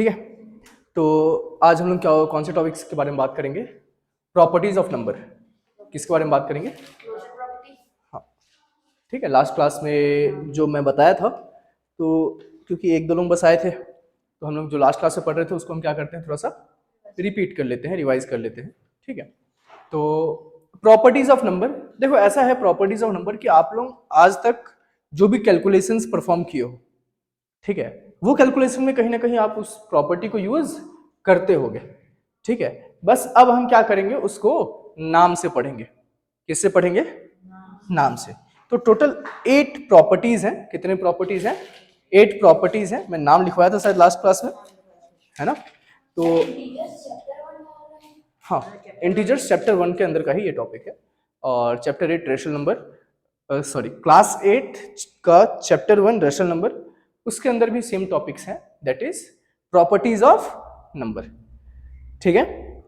ठीक है, तो आज हम लोग क्या कौन से टॉपिक्स के बारे में बात करेंगे? Properties of number. किसके बारे में बात करेंगे? हाँ, ठीक है। लास्ट क्लास में जो मैं बताया था, तो क्योंकि एक दो लोग बस आए थे, तो हम लोग जो लास्ट क्लास से पढ़ रहे थे उसको हम क्या करते हैं, थोड़ा सा रिपीट कर लेते हैं, रिवाइज कर लेते हैं। ठीक है, तो प्रॉपर्टीज ऑफ नंबर, देखो ऐसा है प्रॉपर्टीज ऑफ नंबर कि आप लोग आज तक जो भी कैलकुलेशंस परफॉर्म किए हो, ठीक है, वो कैलकुलेशन में कहीं ना कहीं आप उस प्रॉपर्टी को यूज करते होगे। ठीक है, बस अब हम क्या करेंगे, उसको नाम से पढ़ेंगे। किससे पढ़ेंगे? नाम से। तो टोटल 8 प्रॉपर्टीज हैं। कितने प्रॉपर्टीज हैं? 8 प्रॉपर्टीज हैं। मैं नाम लिखवाया था शायद लास्ट क्लास में, है ना? तो हाँ, इंटीजर्स चैप्टर 1 के अंदर का ही ये टॉपिक है, और chapter 8 rational number, sorry class 8 का चैप्टर 1 रेशनल नंबर, उसके अंदर भी सेम टॉपिक्स हैं, that is properties of number. ठीक है,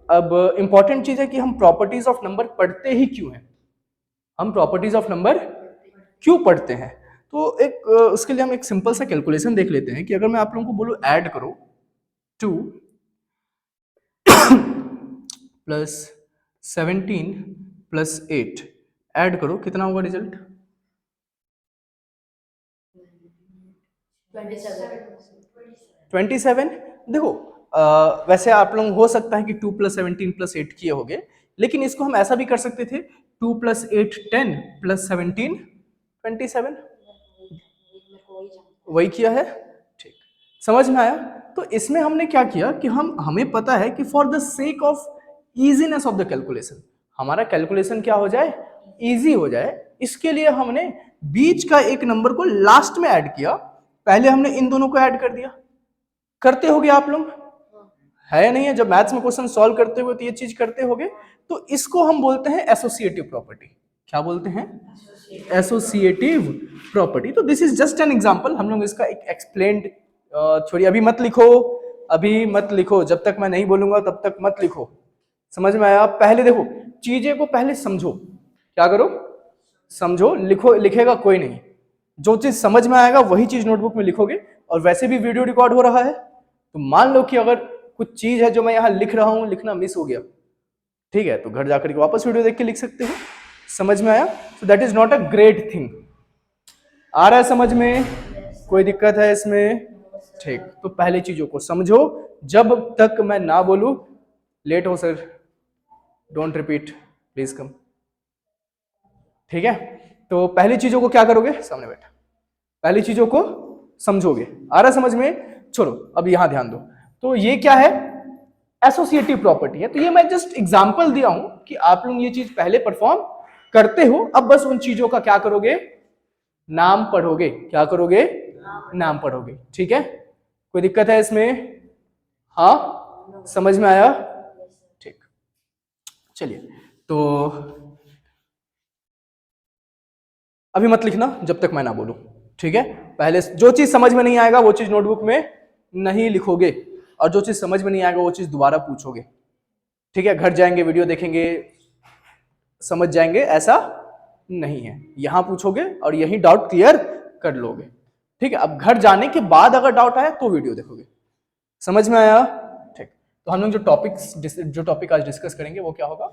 अब इंपॉर्टेंट चीज है कि हम प्रॉपर्टीज ऑफ नंबर पढ़ते ही क्यों हैं? हम प्रॉपर्टीज ऑफ नंबर क्यों पढ़ते हैं? तो एक उसके लिए हम एक सिंपल सा कैलकुलेशन देख लेते हैं कि अगर मैं आप लोगों को बोलूं ऐड करो 2 प्लस 17 प्लस 8, ऐड करो, कितना होगा रिजल्ट? 27। देखो वैसे आप लोग हो सकता है कि 2 प्लस 17 प्लस 8 किए होगे, लेकिन इसको हम ऐसा भी कर सकते थे, 2 प्लस 8 10 प्लस 17 27। वही किया है, ठीक, समझ में आया? तो इसमें हमने क्या किया कि हमें पता है कि for the sake of easiness of the calculation, हमारा कैलकुलेशन क्या हो जाए, इजी हो जाए, इसके लिए हमने बीच का एक नंबर को लास्ट में ऐड किया। पहले हमने इन दोनों को ऐड कर दिया। करते होगे आप लोग, है या नहीं है? जब मैथ्स में क्वेश्चन सॉल्व करते हुए तो ये चीज करते होगे। तो इसको हम बोलते हैं एसोसिएटिव प्रॉपर्टी। क्या बोलते हैं? Associative property. तो this is just an example. हम लोग इसका एक एक्सप्लेन्ड, छोड़िए अभी मत लिखो, अभी मत लिखो, जब तक मैं नहीं बोलूंगा तब तक मत लिखो। समझ में आया? पहले देखो, चीजें को पहले समझो। क्या करो? समझो। लिखो, लिखेगा कोई नहीं। जो चीज समझ में आएगा वही चीज नोटबुक में लिखोगे। और वैसे भी वीडियो रिकॉर्ड हो रहा है, तो मान लो कि अगर कुछ चीज है जो मैं यहाँ लिख रहा हूँ, लिखना मिस हो गया, ठीक है, तो घर जाकर के वापस वीडियो देख के लिख सकते हो। समझ में आया? So that is not a great thing. आ रहा है समझ में? कोई दिक्कत है इसमें? ठीक, तो पहले चीजों को समझो, जब तक मैं ना बोलूं। लेट हो sir, don't repeat, please come. ठीक है, तो पहली चीजों को क्या करोगे? सामने बैठा, पहली चीजों को समझोगे। आ रहा समझ में? छोड़ो, अब यहां ध्यान दो। तो ये क्या है? एसोसिएटिव प्रॉपर्टी है। तो ये मैं जस्ट एग्जांपल दिया हूं कि आप लोग ये चीज पहले परफॉर्म करते हो, अब बस उन चीजों का क्या करोगे? नाम पढ़ोगे। क्या करोगे? नाम पढ़ोगे। ठीक है, कोई दिक्कत है इसमें? हाँ, समझ में आया? ठीक, चलिए, तो अभी मत लिखना जब तक मैं ना बोलूं। ठीक है, पहले जो चीज समझ में नहीं आएगा वो चीज नोटबुक में नहीं लिखोगे, और जो चीज समझ में नहीं आएगा वो चीज दोबारा पूछोगे। ठीक है, घर जाएंगे, वीडियो देखेंगे, समझ जाएंगे, ऐसा नहीं है। यहां पूछोगे और यही डाउट क्लियर कर लोगे। ठीक है, अब घर जाने के बाद अगर डाउट आया तो वीडियो देखोगे। समझ में आया? ठीक, तो हम लोग जो टॉपिक आज डिस्कस करेंगे वो क्या होगा?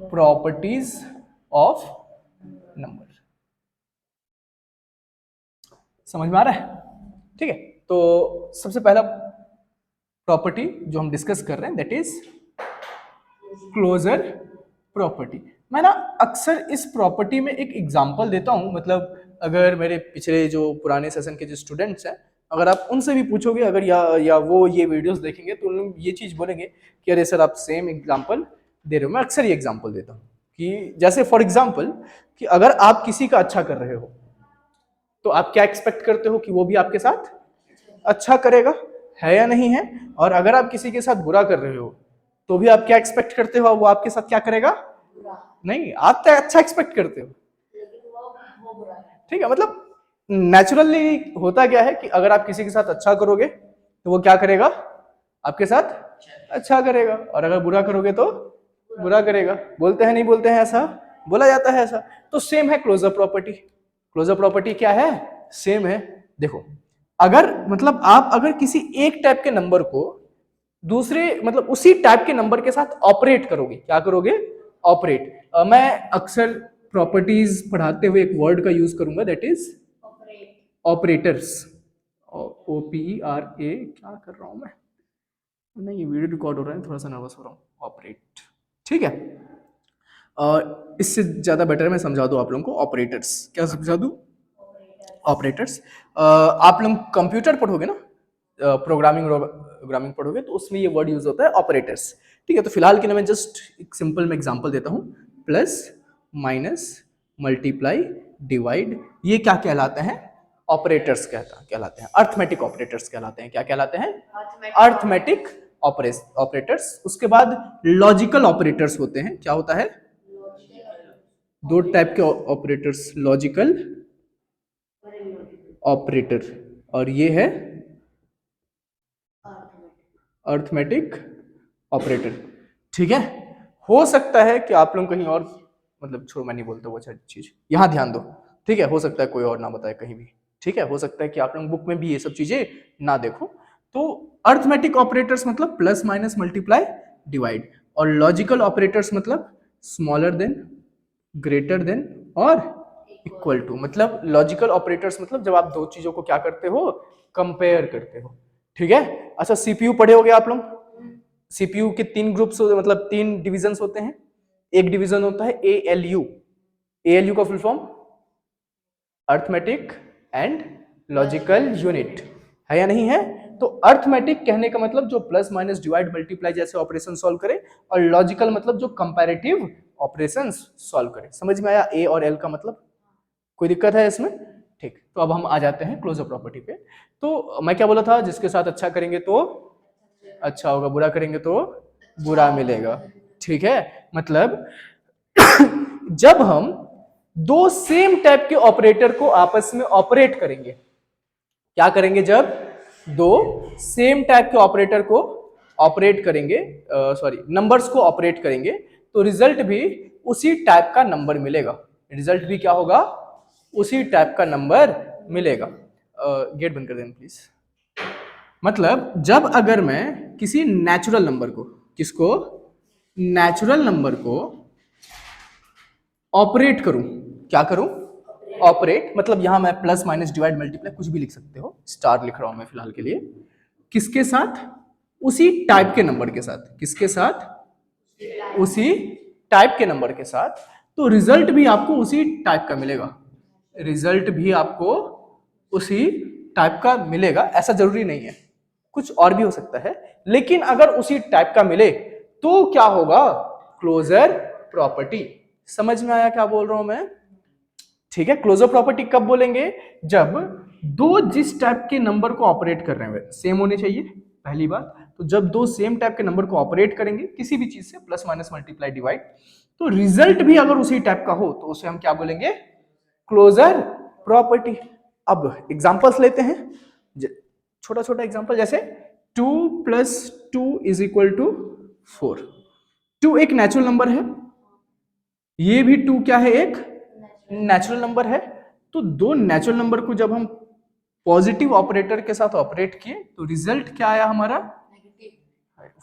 Properties of number. समझ में आ रहा है? ठीक है, तो सबसे पहला प्रॉपर्टी जो हम डिस्कस कर रहे हैं दैट इज क्लोजर प्रॉपर्टी। मैं ना अक्सर इस प्रॉपर्टी में एक एग्जांपल देता हूं, मतलब अगर मेरे पिछले जो पुराने सेशन के जो स्टूडेंट्स हैं, अगर आप उनसे भी पूछोगे, अगर या वो ये वीडियोस देखेंगे, तो उन लोग ये चीज बोलेंगे कि अरे सर आप सेम एग्जांपल दे रहे हो। मैं अक्सर ये एग्जांपल देता हूँ कि जैसे फॉर एग्जांपल कि अगर आप किसी का अच्छा कर रहे हो, तो आप क्या एक्सपेक्ट करते हो कि वो भी आपके साथ अच्छा करेगा, है या नहीं है? और अगर आप किसी के साथ बुरा कर रहे हो, तो भी आप क्या एक्सपेक्ट करते हो, वो आपके साथ क्या करेगा? नहीं, आप तो अच्छा एक्सपेक्ट करते हो। ठीक है, मतलब नेचुरली होता क्या है कि अगर आप किसी के साथ अच्छा करोगे तो वो क्या करेगा? आपके साथ अच्छा करेगा, और अगर बुरा करोगे तो बुरा करेगा। बोलते हैं नहीं बोलते हैं ऐसा? बोला जाता है ऐसा। तो सेम है क्लोजर प्रॉपर्टी। क्लोजर प्रॉपर्टी क्या है? सेम है। देखो, अगर मतलब आप अगर किसी एक टाइप के नंबर को दूसरे मतलब उसी टाइप के नंबर के साथ ऑपरेट करोगे, क्या करोगे? ऑपरेट। मैं अक्सर प्रॉपर्टीज पढ़ाते हुए एक वर्ड का यूज करूंगा, दैट इज ऑपरेटर्स। OPERA, क्या कर रहा हूं मैं? नहीं, ये वीडियो रिकॉर्ड हो रहा है, थोड़ा सा नर्वस हो रहा हूँ। ऑपरेट, ठीक है। इससे ज्यादा बेटर मैं समझा दूं आप लोगों को। ऑपरेटर्स, क्या समझा दूं? ऑपरेटर्स। आप लोग कंप्यूटर पढ़ोगे ना, प्रोग्रामिंग प्रोग्रामिंग पढ़ोगे तो उसमें ये वर्ड यूज होता है, ऑपरेटर्स। ठीक है, तो फिलहाल के लिए मैं जस्ट एक सिंपल में एग्जांपल देता हूँ। प्लस, माइनस, मल्टीप्लाई, डिवाइड, ये क्या कहलाते हैं? ऑपरेटर्स कहलाते हैं। अर्थमेटिक ऑपरेटर्स कहलाते हैं। क्या कहलाते हैं? Arithmetic operators. उसके बाद लॉजिकल ऑपरेटर्स होते हैं। क्या होता है? दो टाइप के ऑपरेटर्स, लॉजिकल ऑपरेटर, और ये है अर्थमेटिक ऑपरेटर। ठीक है, हो सकता है कि आप लोग कहीं और, मतलब छोड़ो, मैं नहीं बोलता वो चीज, यहां ध्यान दो। ठीक है, हो सकता है कोई और ना बताए कहीं भी। ठीक है, हो सकता है कि आप लोग बुक में भी ये सब चीजें ना देखो। तो अर्थमेटिक ऑपरेटर्स मतलब प्लस, माइनस, मल्टीप्लाई, डिवाइड, और लॉजिकल ऑपरेटर्स मतलब स्मॉलर देन, ग्रेटर देन और इक्वल टू। मतलब लॉजिकल ऑपरेटर्स मतलब जब आप दो चीजों को क्या करते हो? कंपेयर करते हो। ठीक है। अच्छा, सीपीयू पढ़े होगे आप लोग। सीपीयू के तीन ग्रुप्स, मतलब तीन डिविजन्स होते हैं। एक डिवीजन होता है एएलयू। एएलयू का full form arithmetic and logical unit, है या नहीं है? तो अर्थमेटिक कहने का मतलब जो प्लस, माइनस, डिवाइड, मल्टीप्लाई जैसे ऑपरेशन सॉल्व करे, और लॉजिकल मतलब जो कंपैरेटिव ऑपरेशंस सॉल्व करे। समझ में आया ए और एल का मतलब? कोई दिक्कत है इसमें? ठीक, तो अब हम आ जाते हैं क्लोजर प्रॉपर्टी पे। तो मैं क्या बोला था? जिसके साथ अच्छा करेंगे तो अच्छा होगा, बुरा करेंगे तो बुरा मिलेगा। ठीक है, मतलब जब हम दो सेम टाइप के ऑपरेटर को आपस में ऑपरेट करेंगे, क्या करेंगे? जब दो सेम टाइप के ऑपरेटर को ऑपरेट करेंगे, सॉरी, नंबर्स को ऑपरेट करेंगे, तो रिजल्ट भी उसी टाइप का नंबर मिलेगा। रिजल्ट भी क्या होगा? उसी टाइप का नंबर मिलेगा। गेट बंद कर देना प्लीज। मतलब जब अगर मैं किसी नेचुरल नंबर को, किसको? नेचुरल नंबर को ऑपरेट करूं, क्या करूं? ऑपरेट, मतलब यहां मैं प्लस, माइनस, डिवाइड, मल्टीप्लाई कुछ भी लिख सकते हो, स्टार लिख रहा हूं मैं फिलहाल के लिए। किसके साथ? उसी टाइप के नंबर के साथ। किसके साथ? उसी टाइप के नंबर के साथ। तो रिजल्ट भी आपको उसी टाइप का मिलेगा। रिजल्ट भी आपको उसी टाइप का मिलेगा। ऐसा जरूरी नहीं है, कुछ और भी हो सकता है, लेकिन अगर उसी टाइप का मिले तो क्या होगा? Closure property. समझ में आया क्या बोल रहा हूं मैं? ठीक है, क्लोजर प्रॉपर्टी कब बोलेंगे? जब दो जिस टाइप के नंबर को ऑपरेट कर रहे हैं सेम होने चाहिए, पहली बात। तो जब दो सेम टाइप के नंबर को ऑपरेट करेंगे किसी भी चीज से, प्लस, माइनस, मल्टीप्लाई, डिवाइड, तो रिजल्ट भी अगर उसी टाइप का हो तो उसे हम क्या बोलेंगे? Closure property. अब एग्जांपल्स लेते हैं, छोटा छोटा एग्जांपल, जैसे 2 + 2 = 4। 2 एक नेचुरल नंबर है, ये भी 2 क्या है? एक नेचुरल नंबर है। तो दो नेचुरल नंबर को जब हम पॉजिटिव ऑपरेटर के साथ ऑपरेट किए तो रिजल्ट क्या आया हमारा?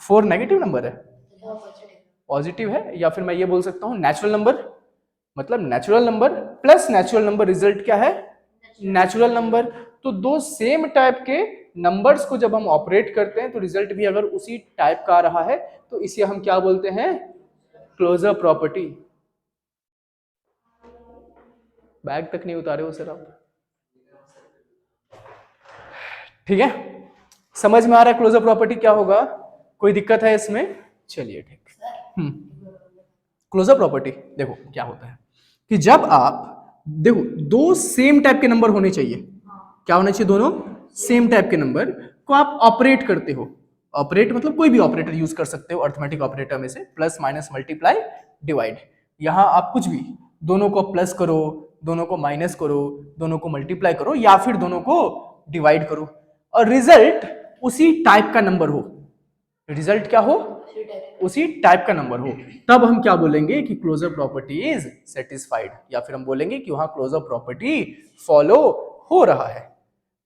4 नेगेटिव नंबर है, पॉजिटिव है। या फिर मैं ये बोल सकता हूं नेचुरल नंबर, मतलब natural number plus natural number, result क्या है? Natural number. तो दो सेम टाइप के नंबर्स को जब हम ऑपरेट करते हैं तो रिजल्ट भी अगर उसी टाइप का आ रहा है तो इसे हम क्या बोलते हैं? Closure property. बैग तक नहीं उतारे हो सर आप? ठीक है, समझ में आ रहा है क्लोजर प्रॉपर्टी क्या होगा? कोई दिक्कत है इसमें? चलिए ठीक। क्लोजर प्रॉपर्टी देखो क्या होता है कि जब आप देखो दो सेम टाइप के नंबर होने चाहिए। क्या होना चाहिए? दोनों सेम टाइप के नंबर को आप ऑपरेट करते हो। ऑपरेट मतलब कोई भी ऑपरेटर यूज कर सकते हो अर्थमेटिक ऑपरेटर में से, प्लस, माइनस, मल्टीप्लाई, डिवाइड। यहां आप कुछ भी, दोनों को प्लस करो, दोनों को माइनस करो, दोनों को मल्टीप्लाई करो, या फिर दोनों को डिवाइड करो, और रिजल्ट उसी टाइप का नंबर हो। रिजल्ट क्या हो? उसी टाइप का नंबर हो, तब हम क्या बोलेंगे कि क्लोजर प्रॉपर्टी इज सेटिस्फाइड, या फिर हम बोलेंगे कि वहां क्लोजर प्रॉपर्टी फॉलो हो रहा है।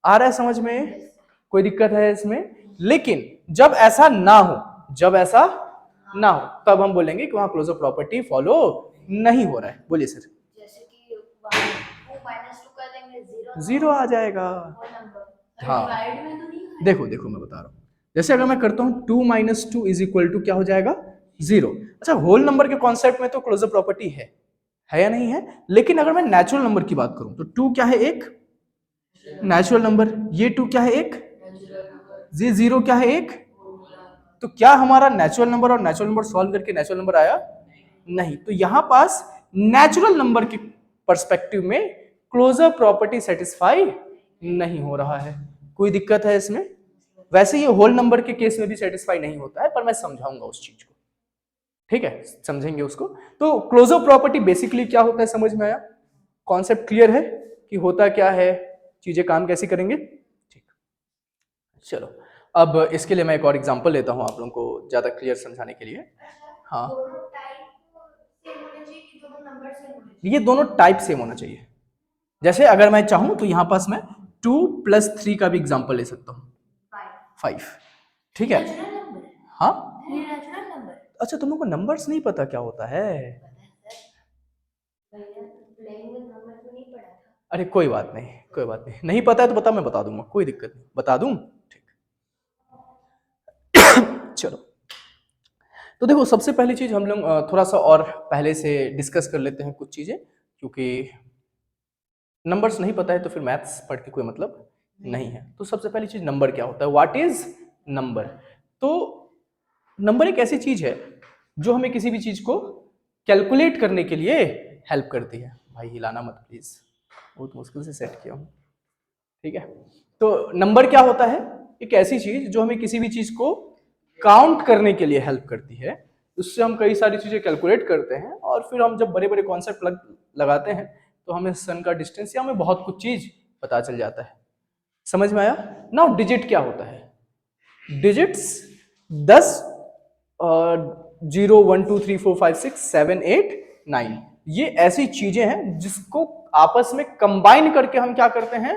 आ रहा है समझ में? कोई दिक्कत है इसमें? लेकिन जब ऐसा ना हो, जब ऐसा ना हो तब हम बोलेंगे कि वहां क्लोजर प्रॉपर्टी फॉलो नहीं हो रहा है। बोलिए सर। जैसे कि 2 माइनस 2 कर देंगे 0 जीरो आ जाएगा। वो नंबर हाँ डिवाइड में तो नहीं है। देखो देखो मैं बता रहा हूँ, जैसे अगर मैं करता हूँ 2 माइनस 2 इज इक्वल टू क्या हो जाएगा? जीरो। अच्छा होल नंबर के कॉन्सेप्ट में तो क्लोजर प्रॉपर्टी है या नहीं है? लेकिन अगर मैं नेचुरल नंबर की बात करूं तो 2 क्या है? एक नेचुरल नंबर। ये 2 क्या है? एक। ये 0 क्या है? एक। तो क्या हमारा नेचुरल नंबर और नेचुरल नंबर सॉल्व करके नेचुरल नंबर आया? नहीं। तो यहां पास नेचुरल नंबर के पर्सपेक्टिव में क्लोजर प्रॉपर्टी सेटिस्फाई नहीं हो रहा है। कोई दिक्कत है इसमें? वैसे ये होल नंबर के केस में भी सेटिस्फाई नहीं होता है, पर मैं समझाऊंगा उस चीज को। ठीक है, समझेंगे उसको। तो क्लोजर प्रॉपर्टी बेसिकली क्या होता है, समझ में आया? कॉन्सेप्ट क्लियर है कि होता क्या है, चीजें काम कैसे करेंगे? ठीक, चलो अब इसके लिए मैं एक और एग्जांपल लेता हूं आप लोगों को ज्यादा क्लियर समझाने के लिए। हाँ, दोनों टाइप सेम होने चाहिए कि दोनों नंबर सेम होने चाहिए? ये दोनों टाइप सेम होना चाहिए। जैसे अगर मैं चाहूं तो यहां पास मैं 2 + 3 का भी एग्जांपल ले सकता हूं, 5। ठीक है। नेचुरल नंबर है। हाँ, ये नेचुरल नंबर है। अच्छा तुम लोग को नंबर्स नहीं पता क्या होता है? भैया प्लेइंग विद नंबर तो नहीं पढ़ा था। अरे कोई बात नहीं, कोई बात नहीं, नहीं पता है तो बता, मैं बता दूंगा, कोई दिक्कत नहीं, बता दूं। ठीक, चलो। तो देखो सबसे पहली चीज हम लोग थोड़ा सा और पहले से डिस्कस कर लेते हैं कुछ चीजें, क्योंकि नंबर्स नहीं पता है तो फिर मैथ्स पढ़ के कोई मतलब नहीं है। तो सबसे पहली चीज नंबर क्या होता है, व्हाट इज नंबर? तो नंबर एक ऐसी चीज है जो हमें किसी भी चीज को कैलकुलेट करने के लिए हेल्प करती है। भाई हिलाना मत प्लीज, बहुत मुश्किल से सेट किया हूँ। ठीक है, तो नंबर क्या होता है? एक ऐसी चीज जो हमें किसी भी चीज को काउंट करने के लिए हेल्प करती है। उससे हम कई सारी चीजें कैलकुलेट करते हैं और फिर हम जब बड़े बड़े कॉन्सेप्ट लगाते हैं तो हमें सन का डिस्टेंस या हमें बहुत कुछ चीज पता चल जाता है। समझ में आया? नाउ डिजिट क्या होता है? डिजिट्स 10 और 0 1 2 3 4 5 6 7 8 9, ये ऐसी चीजें हैं जिसको आपस में कंबाइन करके हम क्या करते हैं?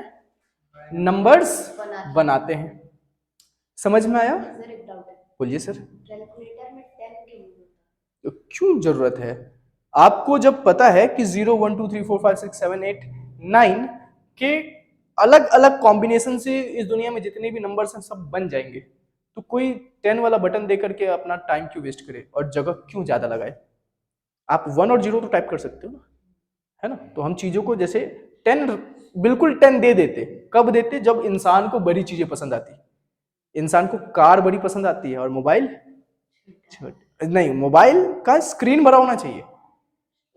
नंबर्स बनाते हैं। समझ में आया? सर एक डाउट है, बोलिए सर। कैलकुलेटर में 10 क्यों नहीं होता? तो क्यों जरूरत है? आपको जब पता है कि 0 1 2 3 4 5 6 7 8 9 के अलग अलग कॉम्बिनेशन से इस दुनिया में जितने भी नंबर्स हैं सब बन जाएंगे, तो कोई 10 वाला बटन दे करके अपना टाइम क्यों वेस्ट करे और जगह क्यों ज्यादा लगाए? आप 1 और 0 तो टाइप कर सकते हो ना, है ना? तो हम चीजों को जैसे 10, बिल्कुल 10 दे देते। कब देते? जब इंसान को बड़ी चीजें पसंद आती। इंसान को कार बड़ी पसंद आती है और मोबाइल छोटे नहीं, मोबाइल का स्क्रीन बड़ा होना चाहिए,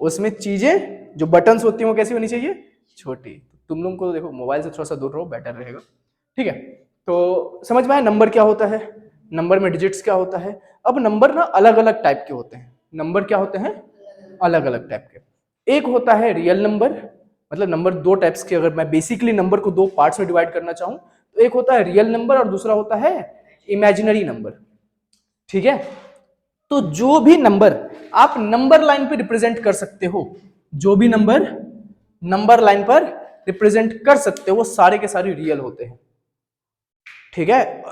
उसमें चीजें जो बटन्स होती हैं वो कैसी होनी चाहिए? छोटी। तुम लोगों को देखो मोबाइल से थोड़ा सा दूर रहो, बेटर रहेगा। ठीक है, तो समझ में आया नंबर क्या होता है, नंबर में डिजिट्स क्या होता है। अब नंबर ना अलग अलग टाइप के होते हैं। नंबर क्या होते हैं? अलग अलग टाइप के। एक होता है रियल नंबर, मतलब नंबर दो टाइप्स के, अगर मैं बेसिकली नंबर को दो पार्ट्स में डिवाइड करना चाहूं तो एक होता है रियल नंबर और दूसरा होता है इमेजिनरी नंबर। ठीक है, तो जो भी नंबर आप नंबर लाइन पे रिप्रेजेंट कर सकते हो, जो भी नंबर नंबर लाइन पर रिप्रेजेंट कर सकते हो वो सारे के सारे रियल होते हैं। ठीक है,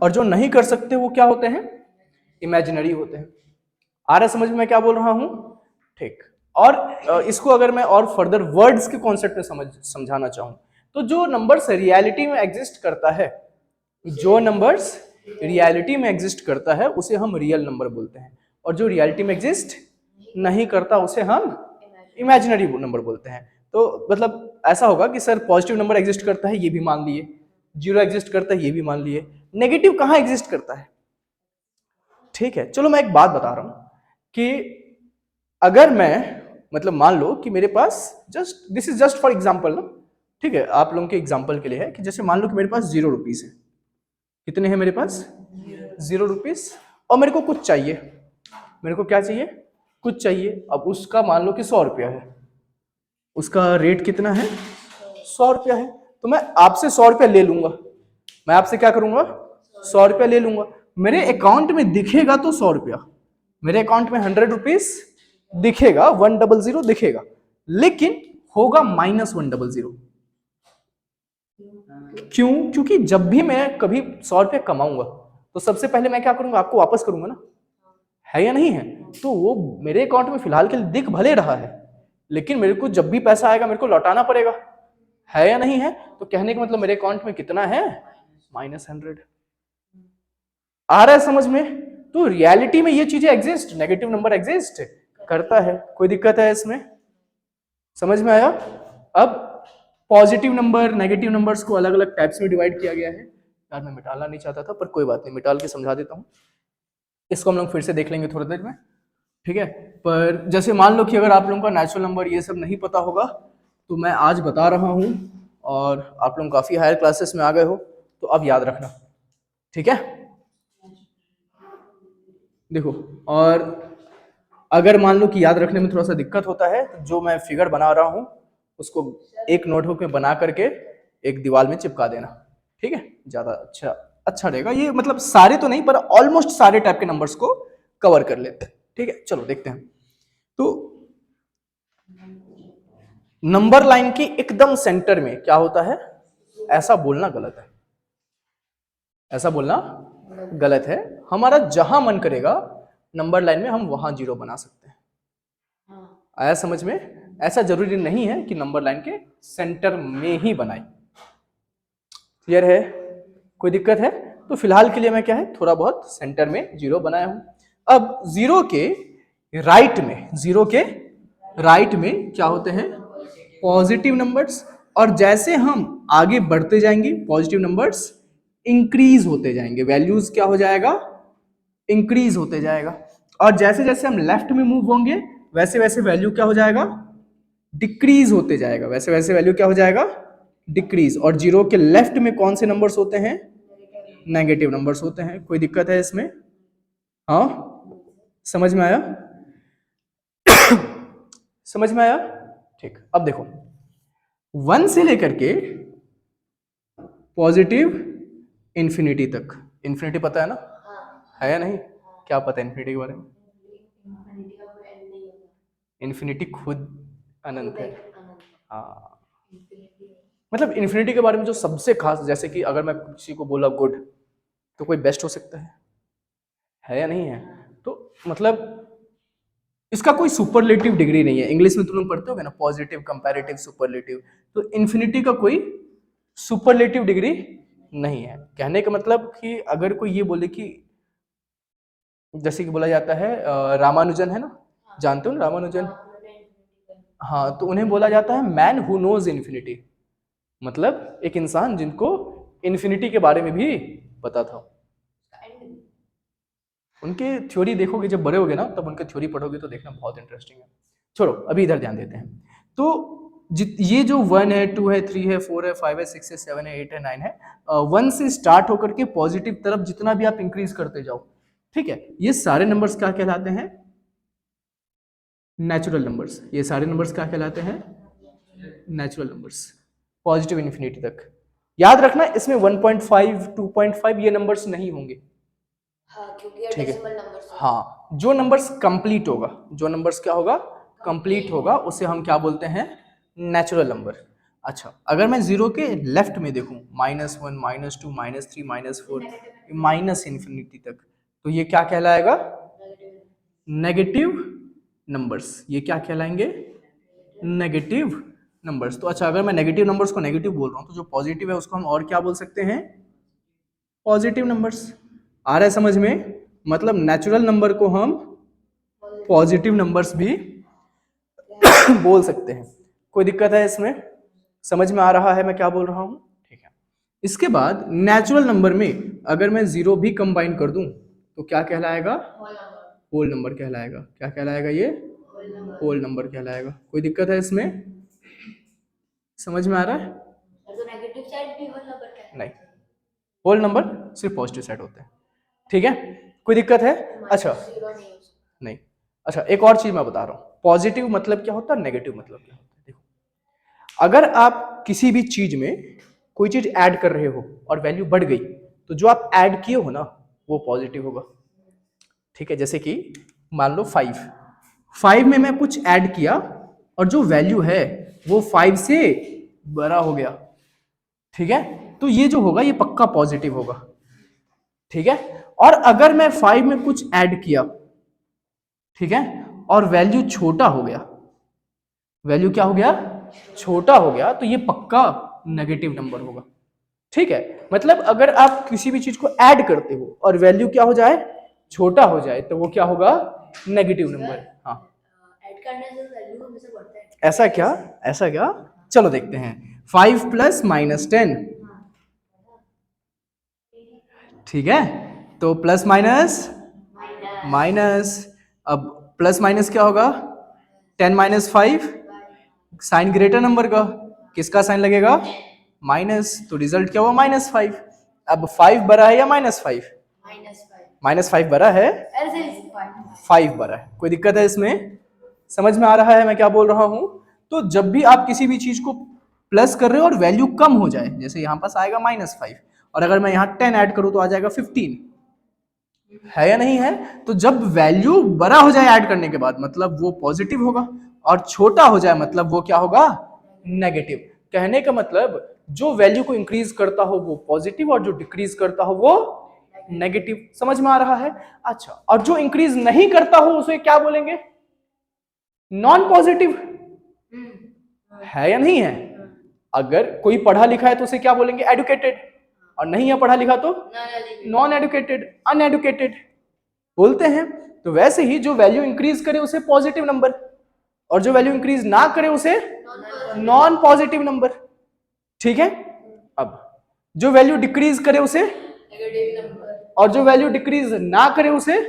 और जो नहीं कर सकते वो क्या होते हैं? इमेजिनरी होते हैं। आ रहा है समझ में मैं क्या बोल रहा हूं? ठीक, और इसको अगर मैं और फर्दर वर्ड्स के कॉन्सेप्ट में समझाना चाहूं तो जो नंबर्स रियलिटी में एग्जिस्ट करता है, जो नंबर्स रियलिटी में एग्जिस्ट करता है उसे हम रियल नंबर बोलते हैं, और जो रियलिटी में एग्जिस्ट नहीं करता उसे हम इमेजिनरी नंबर बोलते हैं। तो मतलब ऐसा होगा कि सर पॉजिटिव नंबर एग्जिस्ट करता है ये भी मान लिए, जीरो एग्जिस्ट करता है ये भी मान लिए, नेगेटिव कहाँ एग्जिस्ट करता है? ठीक है, चलो मैं एक बात बता रहा हूं कि अगर मैं मतलब मान लो कि मेरे पास just this is just for example ना, ठीक है, आप लोगों के एग्जाम्पल के लिए है कि जैसे मान लो कि मेरे पास 0 रुपीज है। कितने हैं मेरे पास? 0 रुपीज। और मेरे को कुछ चाहिए, मेरे को क्या चाहिए? कुछ चाहिए। अब उसका मान लो कि 100 रुपया है, उसका रेट कितना है? 100 रुपया है। तो मैं आपसे 100 रुपया ले लूंगा, मैं आपसे क्या करूंगा? 100 रुपया ले लूंगा। मेरे अकाउंट में दिखेगा तो 100 रुपया, मेरे अकाउंट में 100 रुपीज दिखेगा, 100 दिखेगा, लेकिन होगा -100। क्यों? क्योंकि जब भी मैं कभी 100 रुपये कमाऊंगा तो सबसे पहले मैं क्या करूंगा, आपको वापस करूंगा ना, है या नहीं है? तो वो मेरे अकाउंट में फिलहाल के लिए दिख भले रहा है, लेकिन मेरे को जब भी पैसा आएगा मेरे को लौटाना पड़ेगा, है या नहीं है? तो कहने का मतलब मेरे अकाउंट में कितना है, -100। आ रहा है समझ में? तो रियलिटी में ये चीजें एग्जिस्ट, नेगेटिव नंबर एग्जिस्ट करता है। कोई दिक्कत है इसमें? समझ में आया? अब पॉजिटिव नंबर, नेगेटिव नंबर्स को अलग अलग टाइप्स में डिवाइड किया गया है। यार मैं मिटाना नहीं चाहता था, पर कोई बात नहीं, मिटाल के समझा देता हूँ। इसको हम लोग फिर से देख लेंगे थोड़ी देर में, ठीक है? पर जैसे मान लो कि अगर आप लोगों का नेचुरल नंबर ये सब नहीं पता होगा, तो मैं आज बता रहा हूँ, और आप लोग काफ़ी हायर क्लासेस में आ गए हो, तो अब याद रखना, ठीक है? देखो, और अगर मान लो कि याद रखने में थोड़ा सा दिक्कत होता है, तो जो मैं फिगर बना रहा हूँ उसको एक नोटबुक में बना करके एक दीवार में चिपका देना, ठीक है? ज़्यादा अच्छा रहेगा ये, मतलब सारे तो नहीं पर ऑलमोस्ट सारे टाइप के नंबर्स को कवर कर लेते हैं, ठीक है? चलो देखते हैं। तो नंबर लाइन के एकदम सेंटर में क्या होता है? ऐसा बोलना गलत है, ऐसा बोलना गलत है। हमारा जहां मन करेगा नंबर लाइन में हम वहां 0 बना सकते हैं। आया समझ में? ऐसा जरूरी नहीं है कि नंबर लाइन के सेंटर में ही बनाए। क्लियर है? कोई दिक्कत है? तो फिलहाल के लिए मैं क्या है, थोड़ा बहुत सेंटर में 0 बनाया हूं। अब 0 के राइट में, 0 के राइट में क्या होते हैं? Positive numbers. और जैसे हम आगे बढ़ते जाएंगे पॉजिटिव नंबर्स इंक्रीज होते जाएंगे, वैल्यूज क्या हो जाएगा? इंक्रीज होते जाएगा। और जैसे जैसे हम लेफ्ट में मूव होंगे वैसे वैसे वैल्यू क्या हो जाएगा? डिक्रीज होते जाएगा, वैसे वैसे वैल्यू क्या हो जाएगा? डिक्रीज। और 0 के लेफ्ट में कौन से नंबर्स होते हैं? नेगेटिव नंबर्स होते हैं। कोई दिक्कत है इसमें? हाँ, समझ में आया? समझ में आया? ठीक। अब देखो, 1 से लेकर के पॉजिटिव इंफिनिटी तक। इंफिनिटी पता है ना? है या नहीं? क्या पता है इंफिनिटी के बारे में? इंफिनिटी खुद अनंत है। हाँ, मतलब इंफिनिटी के बारे में जो सबसे खास, जैसे कि अगर मैं किसी को बोला गुड, तो कोई बेस्ट हो सकता है या नहीं है? तो मतलब इसका कोई सुपरलेटिव डिग्री नहीं है। इंग्लिश में तुम लोग पढ़ते होगे ना, पॉजिटिव, कंपैरेटिव, सुपरलेटिव। तो इन्फिनिटी का कोई सुपरलेटिव डिग्री नहीं है। कहने का मतलब कि अगर कोई ये बोले कि, जैसे कि बोला जाता है रामानुजन है ना, जानते हो ना रामानुजन? हाँ, तो उन्हें बोला जाता है मैन हु नोज इन्फिनिटी, मतलब एक इंसान जिनको इन्फिनिटी के बारे में भी पता था। उनके थ्योरी देखोगे जब बड़े होगे ना, तब उनके थ्योरी पढ़ोगे तो देखना बहुत इंटरेस्टिंग है। छोड़ो, अभी इधर ध्यान देते हैं। तो ये जो 1 है, 2 है, 3 है, 4 है, 5 है, 6 है, 7 है, 8 है, 9 है, 1 से स्टार्ट होकर के पॉजिटिव तरफ जितना भी आप इंक्रीज करते जाओ, ठीक है, ये सारे नंबर्स क्या कहलाते हैं? Natural numbers. ये सारे नंबर्स क्या कहलाते हैं? नेचुरल नंबर्स, पॉजिटिव इन्फिनिटी तक। याद रखना, इसमें 1.5, 2.5 ये नंबर्स नहीं होंगे, ठीक है? हाँ, जो नंबर्स कंप्लीट होगा, जो नंबर्स क्या होगा? कंप्लीट होगा, उसे हम क्या बोलते हैं? Natural number. अच्छा, अगर मैं 0 के लेफ्ट में देखूं, -1, -2, -3, -4, माइनस इन्फिनिटी तक, तो ये क्या कहलाएगा? Negative numbers. ये क्या कहलाएंगे? Negative numbers. तो अच्छा, अगर मैं नेगेटिव नंबर्स को नेगेटिव बोल रहा हूँ, तो जो पॉजिटिव है उसको हम और क्या बोल सकते हैं? Positive numbers. आ रहा है समझ में? मतलब नेचुरल नंबर को हम पॉजिटिव नंबर्स भी बोल सकते हैं। कोई दिक्कत है इसमें? समझ में आ रहा है मैं क्या बोल रहा हूं? ठीक है। इसके बाद नेचुरल नंबर में अगर मैं 0 भी कंबाइन कर दूं तो क्या कहलाएगा? होल नंबर कहलाएगा। क्या कहलाएगा ये? होल नंबर कहलाएगा। कोई दिक्कत है इसमें? समझ में आ रहा है? तो नेगेटिव साइड भी होल नंबर का है? नहीं, होल नंबर सिर्फ पॉजिटिव साइड होते हैं, ठीक है? कोई दिक्कत है? अच्छा, नहीं। अच्छा, एक और चीज मैं बता रहा हूँ, पॉजिटिव मतलब क्या होता है, नेगेटिव मतलब क्या होता है। देखो, अगर आप किसी भी चीज में कोई चीज ऐड कर रहे हो और वैल्यू बढ़ गई, तो जो आप ऐड किए हो ना वो पॉजिटिव होगा, ठीक है? जैसे कि मान लो 5 में मैं कुछ ऐड किया और जो वैल्यू है वो 5 से बड़ा हो गया, ठीक है, तो ये जो होगा ये पक्का पॉजिटिव होगा। ठीक है, और अगर मैं 5 में कुछ ऐड किया, ठीक है, और वैल्यू छोटा हो गया, वैल्यू क्या हो गया, छोटा हो गया, तो ये पक्का नेगेटिव नंबर होगा। ठीक है, मतलब अगर आप किसी भी चीज को ऐड करते हो और वैल्यू क्या हो जाए, छोटा हो जाए, तो वो क्या होगा, नेगेटिव नंबर। हाँ, ऐड करने से वैल्यू हमेशा बढ़ता है। ऐसा क्या, ऐसा क्या, चलो देखते हैं। 5 प्लस माइनस 10, ठीक है, तो प्लस माइनस माइनस, अब प्लस माइनस क्या होगा, 10 माइनस 5, साइन ग्रेटर नंबर का, किसका साइन लगेगा, माइनस, तो रिजल्ट क्या हुआ, -5। अब 5 बड़ा है या -5, -5 बड़ा है, 5 बड़ा है, कोई दिक्कत है इसमें, समझ में आ रहा है मैं क्या बोल रहा हूं। तो जब भी आप किसी भी चीज को प्लस कर रहे हो और वैल्यू कम हो जाए, जैसे यहां पास आएगा -5, और अगर मैं यहां 10 ऐड करूं तो आ जाएगा 15, है या नहीं है। तो जब वैल्यू बड़ा हो जाए ऐड करने के बाद, मतलब वो पॉजिटिव होगा, और छोटा हो जाए मतलब वो क्या होगा, नेगेटिव। कहने का मतलब जो वैल्यू को इंक्रीज करता हो वो पॉजिटिव, और जो डिक्रीज करता हो वो नेगेटिव। समझ में आ रहा है। अच्छा, और जो इंक्रीज नहीं करता हो उसे क्या बोलेंगे, नॉन पॉजिटिव, है या नहीं है। अगर कोई पढ़ा लिखा है तो उसे क्या बोलेंगे, एडुकेटेड, और नहीं है पढ़ा लिखा तो नॉन एडुकेटेड, अनएडुकेटेड बोलते हैं। तो वैसे ही जो वैल्यू इंक्रीज करे उसे पॉजिटिव नंबर, और जो वैल्यू इंक्रीज ना करे उसे नॉन पॉजिटिव नंबर। ठीक है, अब जो वैल्यू डिक्रीज करे उसे, और जो वैल्यू डिक्रीज ना करे उसे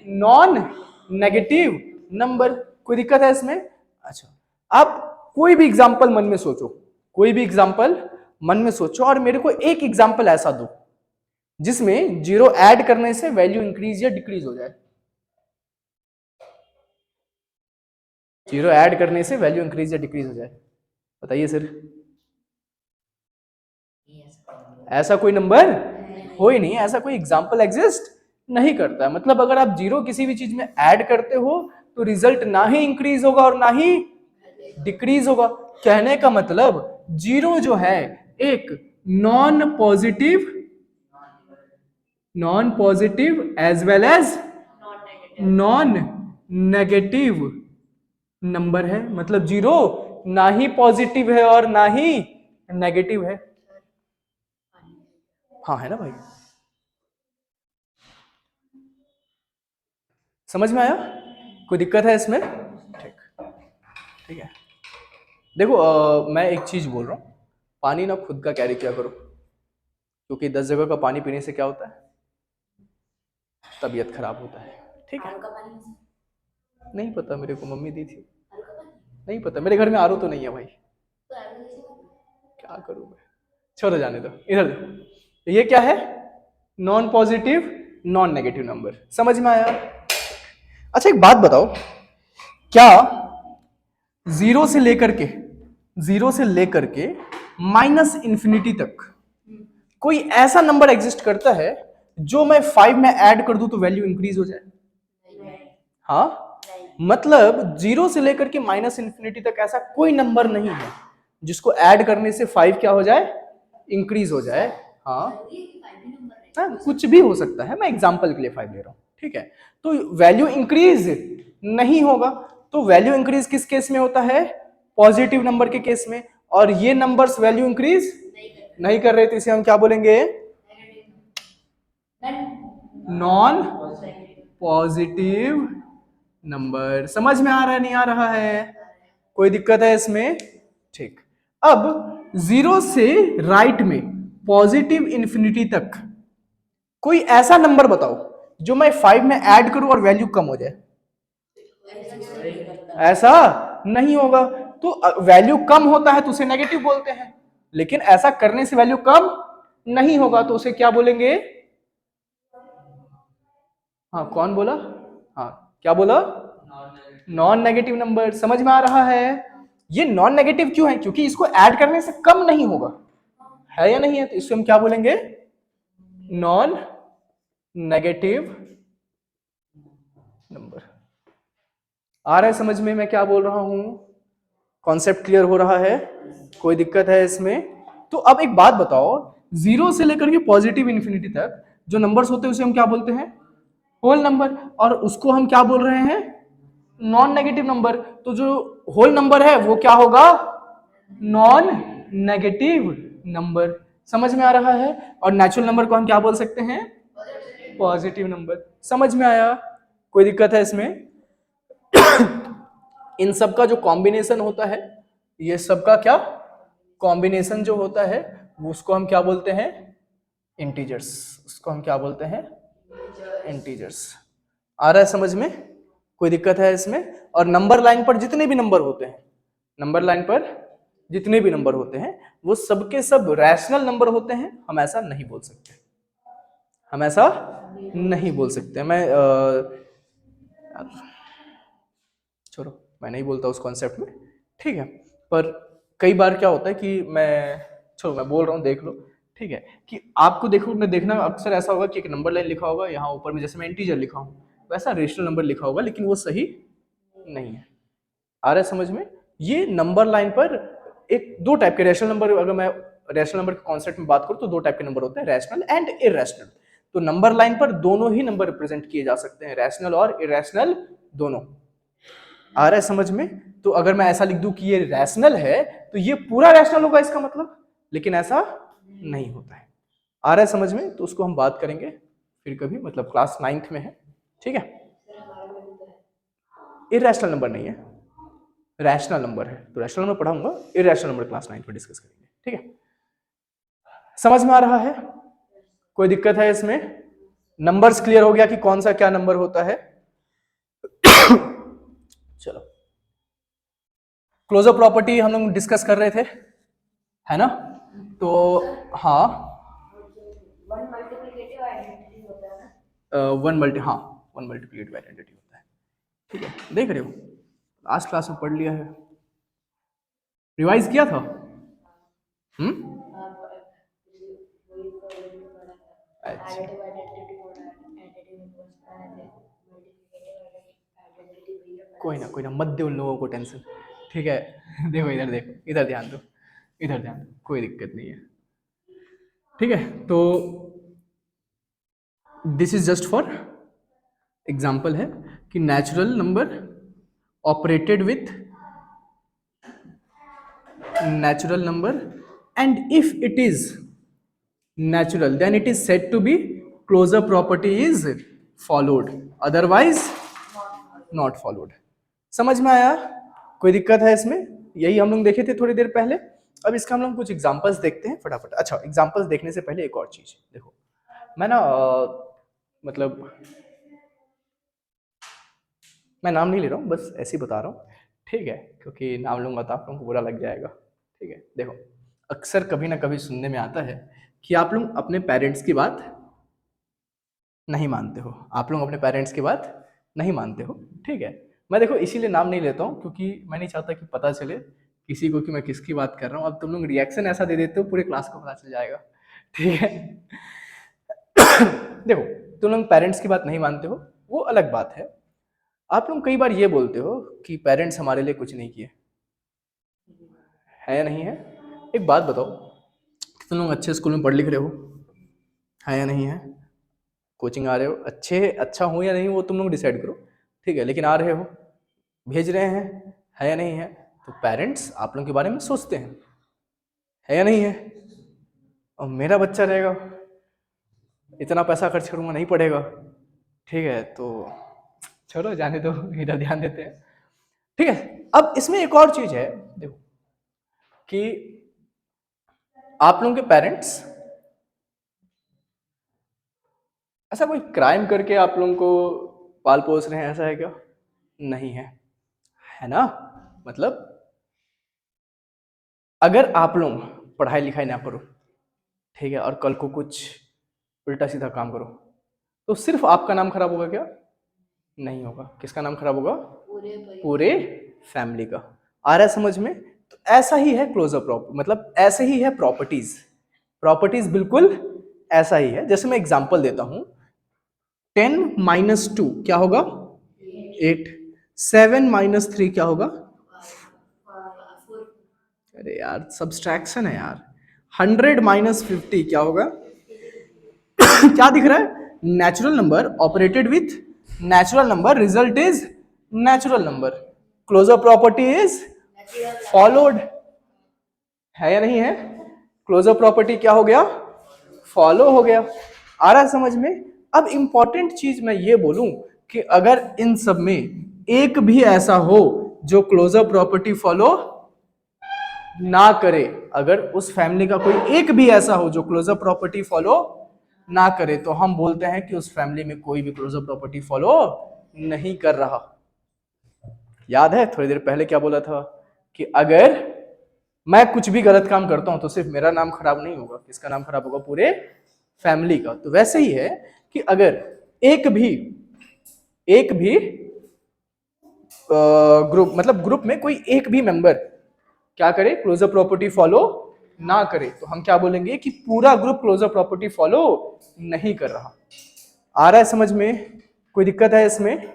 नॉन नेगेटिव नंबर। कोई दिक्कत है इसमें। अच्छा, आप कोई भी एग्जांपल मन में सोचो, कोई भी एग्जांपल मन में सोचो, और मेरे को एक एग्जांपल ऐसा दो जिसमें जीरो ऐड करने से वैल्यू इंक्रीज या डिक्रीज हो जाए। जीरो ऐड करने से वैल्यू इंक्रीज या डिक्रीज हो जाए, बताइए सर। ऐसा कोई नंबर हो ही नहीं, ऐसा कोई एग्जांपल एग्जिस्ट नहीं करता है। मतलब अगर आप जीरो किसी भी चीज में ऐड करते हो तो रिजल्ट ना ही इंक्रीज होगा और ना ही डिक्रीज होगा। कहने का मतलब जीरो जो है एक non positive as well as non negative number है। मतलब जीरो ना ही पॉजिटिव है और ना ही नेगेटिव है। हाँ, है ना भाई, समझ में आया, कोई दिक्कत है इसमें। ठीक, ठीक है। देखो मैं एक चीज बोल रहा हूँ, पानी ना खुद का कैरी किया करो, क्योंकि 10 जगह का पानी पीने से क्या होता है, तबीयत खराब होता है। ठीक है, नहीं पता मेरे को, मम्मी दी थी, नहीं पता, मेरे घर में आरओ तो नहीं है भाई, क्या करूं मैं, छोड़ो जाने दो। इधर देखो, ये क्या है, non positive non negative number, समझ में आया। अच्छा एक बात बताओ, क्या जीरो से लेकर के जीरो से लेकर के माइनस इंफिनिटी तक कोई ऐसा नंबर एग्जिस्ट करता है जो मैं 5 में ऐड कर दूं तो वैल्यू इंक्रीज हो जाए। हाँ, मतलब जीरो से लेकर के माइनस इंफिनिटी तक ऐसा कोई नंबर नहीं है जिसको ऐड करने से 5 क्या हो जाए, इंक्रीज हो जाए। हाँ, हाँ, कुछ भी हो सकता है, मैं एग्जांपल के लिए 5 ले रहा हूं। ठीक है, तो वैल्यू इंक्रीज नहीं होगा। तो वैल्यू इंक्रीज किस केस में होता है, पॉजिटिव नंबर के केस में, और ये नंबर्स वैल्यू इंक्रीज नहीं कर रहे, तो इसे हम क्या बोलेंगे, नॉन पॉजिटिव नंबर। समझ में आ रहा है, नहीं आ रहा है, कोई दिक्कत है इसमें। ठीक, अब जीरो से राइट में पॉजिटिव इंफिनिटी तक कोई ऐसा नंबर बताओ जो मैं 5 में ऐड करूं और वैल्यू कम हो जाए। ऐसा नहीं होगा। तो वैल्यू कम होता है तो उसे नेगेटिव बोलते हैं, लेकिन ऐसा करने से वैल्यू कम नहीं होगा तो उसे क्या बोलेंगे। हाँ, कौन बोला, हाँ क्या बोला, नॉन नेगेटिव नंबर। समझ में आ रहा है। ये नॉन नेगेटिव क्यों है, क्योंकि इसको ऐड करने से कम नहीं होगा, है या नहीं है, तो इसको हम क्या बोलेंगे, नॉन नेगेटिव नंबर। आ रहा है समझ में मैं क्या बोल रहा हूं, कॉन्सेप्ट क्लियर हो रहा है, कोई दिक्कत है इसमें। तो अब एक बात बताओ, 0 से लेकर के पॉजिटिव इन्फिनिटी तक जो नंबर्स होते हैं उसे हम क्या बोलते हैं? Whole number. और उसको हम क्या बोल रहे हैं? Non negative number. तो जो होल नंबर है वो क्या होगा? Non negative number. समझ में आ रहा है? और नेचुरल नंबर को हम क्या बोल सकते हैं? Positive number. समझ में आया? कोई दिक्कत है इसमें? इन सब का जो कॉम्बिनेशन होता है, ये सबका क्या कॉम्बिनेशन जो होता है वो उसको हम क्या बोलते हैं? इंटीजर्स। उसको हम क्या बोलते हैं? इंटीजर्स। आ रहा है समझ में? कोई दिक्कत है इसमें? और नंबर लाइन पर जितने भी नंबर होते हैं, नंबर लाइन पर जितने भी नंबर होते हैं वो सबके सब रैशनल नंबर होते हैं। हम ऐसा नहीं बोल सकते, हम ऐसा नहीं बोल सकते। मैं छोड़ो, मैं नहीं बोलता उस कॉन्सेप्ट में, ठीक है। पर कई बार क्या होता है कि छोड़ो, मैं बोल रहा हूँ, देख लो, ठीक है। कि आपको देखना अक्सर ऐसा होगा कि एक नंबर लाइन लिखा होगा, यहाँ ऊपर में जैसे मैं इंटीजर लिखा हूँ वैसा रेशनल नंबर लिखा होगा, लेकिन वो सही नहीं है। आ रहा है समझ में? ये नंबर लाइन पर एक दो टाइप के रैशनल नंबर, अगर मैं रैशनल नंबर के कॉन्सेप्ट में बात करूं तो दो टाइप के नंबर होते हैं, रैशनल एंड इरैशनल। तो नंबर लाइन पर दोनों ही नंबर रिप्रेजेंट किए जा सकते हैं, रैशनल और इरैशनल दोनों। आ रहा है समझ में? तो अगर मैं ऐसा लिख दूं कि ये रैशनल है तो ये पूरा रैशनल होगा इसका मतलब, लेकिन ऐसा नहीं होता है। आ रहा है समझ में? तो उसको हम बात करेंगे फिर कभी, मतलब क्लास 9th में है, ठीक है। इरैशनल नंबर नहीं है, रैशनल नंबर है। तो रैशनल नंबर पढ़ाऊंगा, इरैशनल नंबर क्लास 9th में डिस्कस करेंगे, ठीक है। समझ में आ रहा है? कोई दिक्कत है इसमें? नंबर्स क्लियर हो गया कि कौन सा क्या नंबर होता है? चलो, क्लोजर प्रॉपर्टी हम लोग डिस्कस कर रहे थे, है ना? तो हाँ, वन मल्टीप्लिकेटिव आइडेंटिटी होता है ना? वन मल्टीप्लिकेटिव आइडेंटिटी होता है, ठीक है। देख रहे हो, आज क्लास में पढ़ लिया है, रिवाइज किया था। अच्छा, कोई ना मत दे उन लोगों को टेंशन, ठीक है। देखो इधर, देखो इधर ध्यान दो, इधर ध्यान दो, कोई दिक्कत नहीं है, ठीक है। तो this is just for example है कि natural number operated with natural number, and if it is natural then it is said to be closure property is followed, otherwise not followed। समझ में आया? कोई दिक्कत है इसमें? यही हम लोग देखे थे थोड़ी देर पहले। अब इसका हम लोग कुछ एग्जांपल्स देखते हैं फटाफट। अच्छा, एग्जांपल्स देखने से पहले एक और चीज देखो, मैं ना मतलब मैं नाम नहीं ले रहा हूँ, बस ऐसे ही बता रहा हूँ, ठीक है, क्योंकि नाम लूंगा तो आप लोगों को बुरा लग जाएगा, ठीक है। देखो, अक्सर कभी ना कभी सुनने में आता है कि आप लोग अपने पेरेंट्स की बात नहीं मानते हो, आप लोग अपने पेरेंट्स की बात नहीं मानते हो, ठीक है। मैं देखो इसीलिए नाम नहीं लेता हूँ क्योंकि मैं नहीं चाहता कि पता चले किसी को कि मैं किसकी बात कर रहा हूँ। अब तुम लोग रिएक्शन ऐसा दे देते हो पूरे क्लास को पता चल जाएगा, ठीक है। देखो, तुम लोग पेरेंट्स की बात नहीं मानते हो वो अलग बात है। आप लोग कई बार ये बोलते हो कि पेरेंट्स हमारे लिए कुछ नहीं किए, है या नहीं है? एक बात बताओ, तुम लोग अच्छे स्कूल में पढ़ लिख रहे हो, है या नहीं है? कोचिंग आ रहे हो, अच्छा हो या नहीं वो तुम लोग डिसाइड करो, ठीक है, लेकिन आ रहे हो, भेज रहे हैं, है या नहीं है? तो पेरेंट्स आप लोगों के बारे में सोचते हैं, है या नहीं है? और मेरा बच्चा रहेगा, इतना पैसा खर्च करूंगा, नहीं पढ़ेगा, ठीक है, तो छोड़ो, जाने दो, इधर ध्यान देते हैं, ठीक है। अब इसमें एक और चीज है, देखो कि आप लोगों के पेरेंट्स ऐसा कोई क्राइम करके आप लोगों को पाल पोस रहे हैं, ऐसा है क्या? नहीं है, है ना? मतलब अगर आप लोग पढ़ाई लिखाई ना करो, ठीक है, और कल को कुछ उल्टा सीधा काम करो, तो सिर्फ आपका नाम खराब होगा क्या? नहीं होगा। किसका नाम खराब होगा? पूरे फैमिली का। आ रहा है समझ में? तो ऐसा ही है क्लोजर प्रॉपर्टी, मतलब ऐसे ही है प्रॉपर्टीज। प्रॉपर्टीज बिल्कुल ऐसा ही है। जैसे मैं एग्जांपल देता हूं, 10 माइनस 2 क्या होगा? 8। 7 माइनस 3 क्या होगा? अरे यार, सब्सट्रैक्शन है यार, 100 माइनस 50 क्या होगा? क्या दिख रहा है? Natural number operated with natural number, result is natural number, closure property is followed, है या नहीं है? क्लोजर प्रॉपर्टी क्या हो गया? फॉलो हो गया। आ रहा है समझ में? अब इंपॉर्टेंट चीज मैं ये बोलूं कि अगर इन सब में एक भी ऐसा हो जो क्लोजर प्रॉपर्टी फॉलो ना करे, अगर उस फैमिली का कोई एक भी ऐसा हो जो क्लोजर प्रॉपर्टी फॉलो ना करे, तो हम बोलते हैं कि उस फैमिली में कोई भी क्लोजर प्रॉपर्टी फॉलो नहीं कर रहा। याद है थोड़ी देर पहले क्या बोला था कि अगर मैं कुछ भी गलत काम करता हूं तो सिर्फ मेरा नाम खराब नहीं होगा, किसका नाम खराब होगा? पूरे फैमिली का। तो वैसे ही है कि अगर एक भी ग्रुप, मतलब ग्रुप में कोई एक भी मेंबर क्या करे? क्लोजर प्रॉपर्टी फॉलो ना करे, तो हम क्या बोलेंगे कि पूरा ग्रुप क्लोजर प्रॉपर्टी फॉलो नहीं कर रहा। आ रहा है समझ में? कोई दिक्कत है इसमें?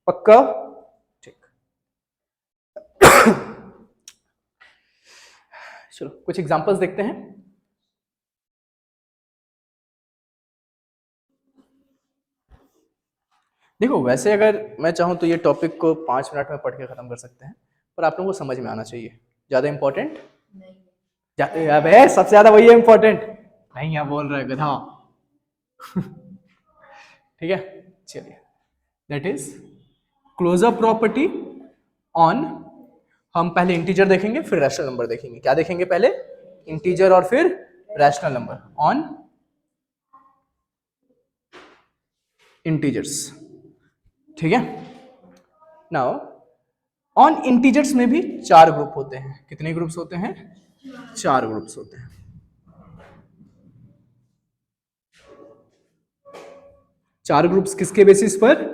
पक्का? ठीक। चलो कुछ एग्जांपल्स देखते हैं। देखो वैसे अगर मैं चाहूं तो ये टॉपिक को 5 मिनट में पढ़ के खत्म कर सकते हैं, पर आप लोगों को समझ में आना चाहिए। ज्यादा इंपॉर्टेंट अबे सबसे ज्यादा वही है इंपॉर्टेंट, नहीं यहाँ बोल रहे गधा। ठीक है, चलिए। That is closure property on, हम पहले इंटीजर देखेंगे फिर रैशनल नंबर देखेंगे। क्या देखेंगे पहले? इंटीजर और फिर रैशनल नंबर ऑन इंटीजर्स। ठीक है, नाउ ऑन इंटीजर्स में भी 4 ग्रुप होते हैं। कितने ग्रुप्स होते हैं? 4 ग्रुप्स होते हैं। चार ग्रुप्स किसके बेसिस पर?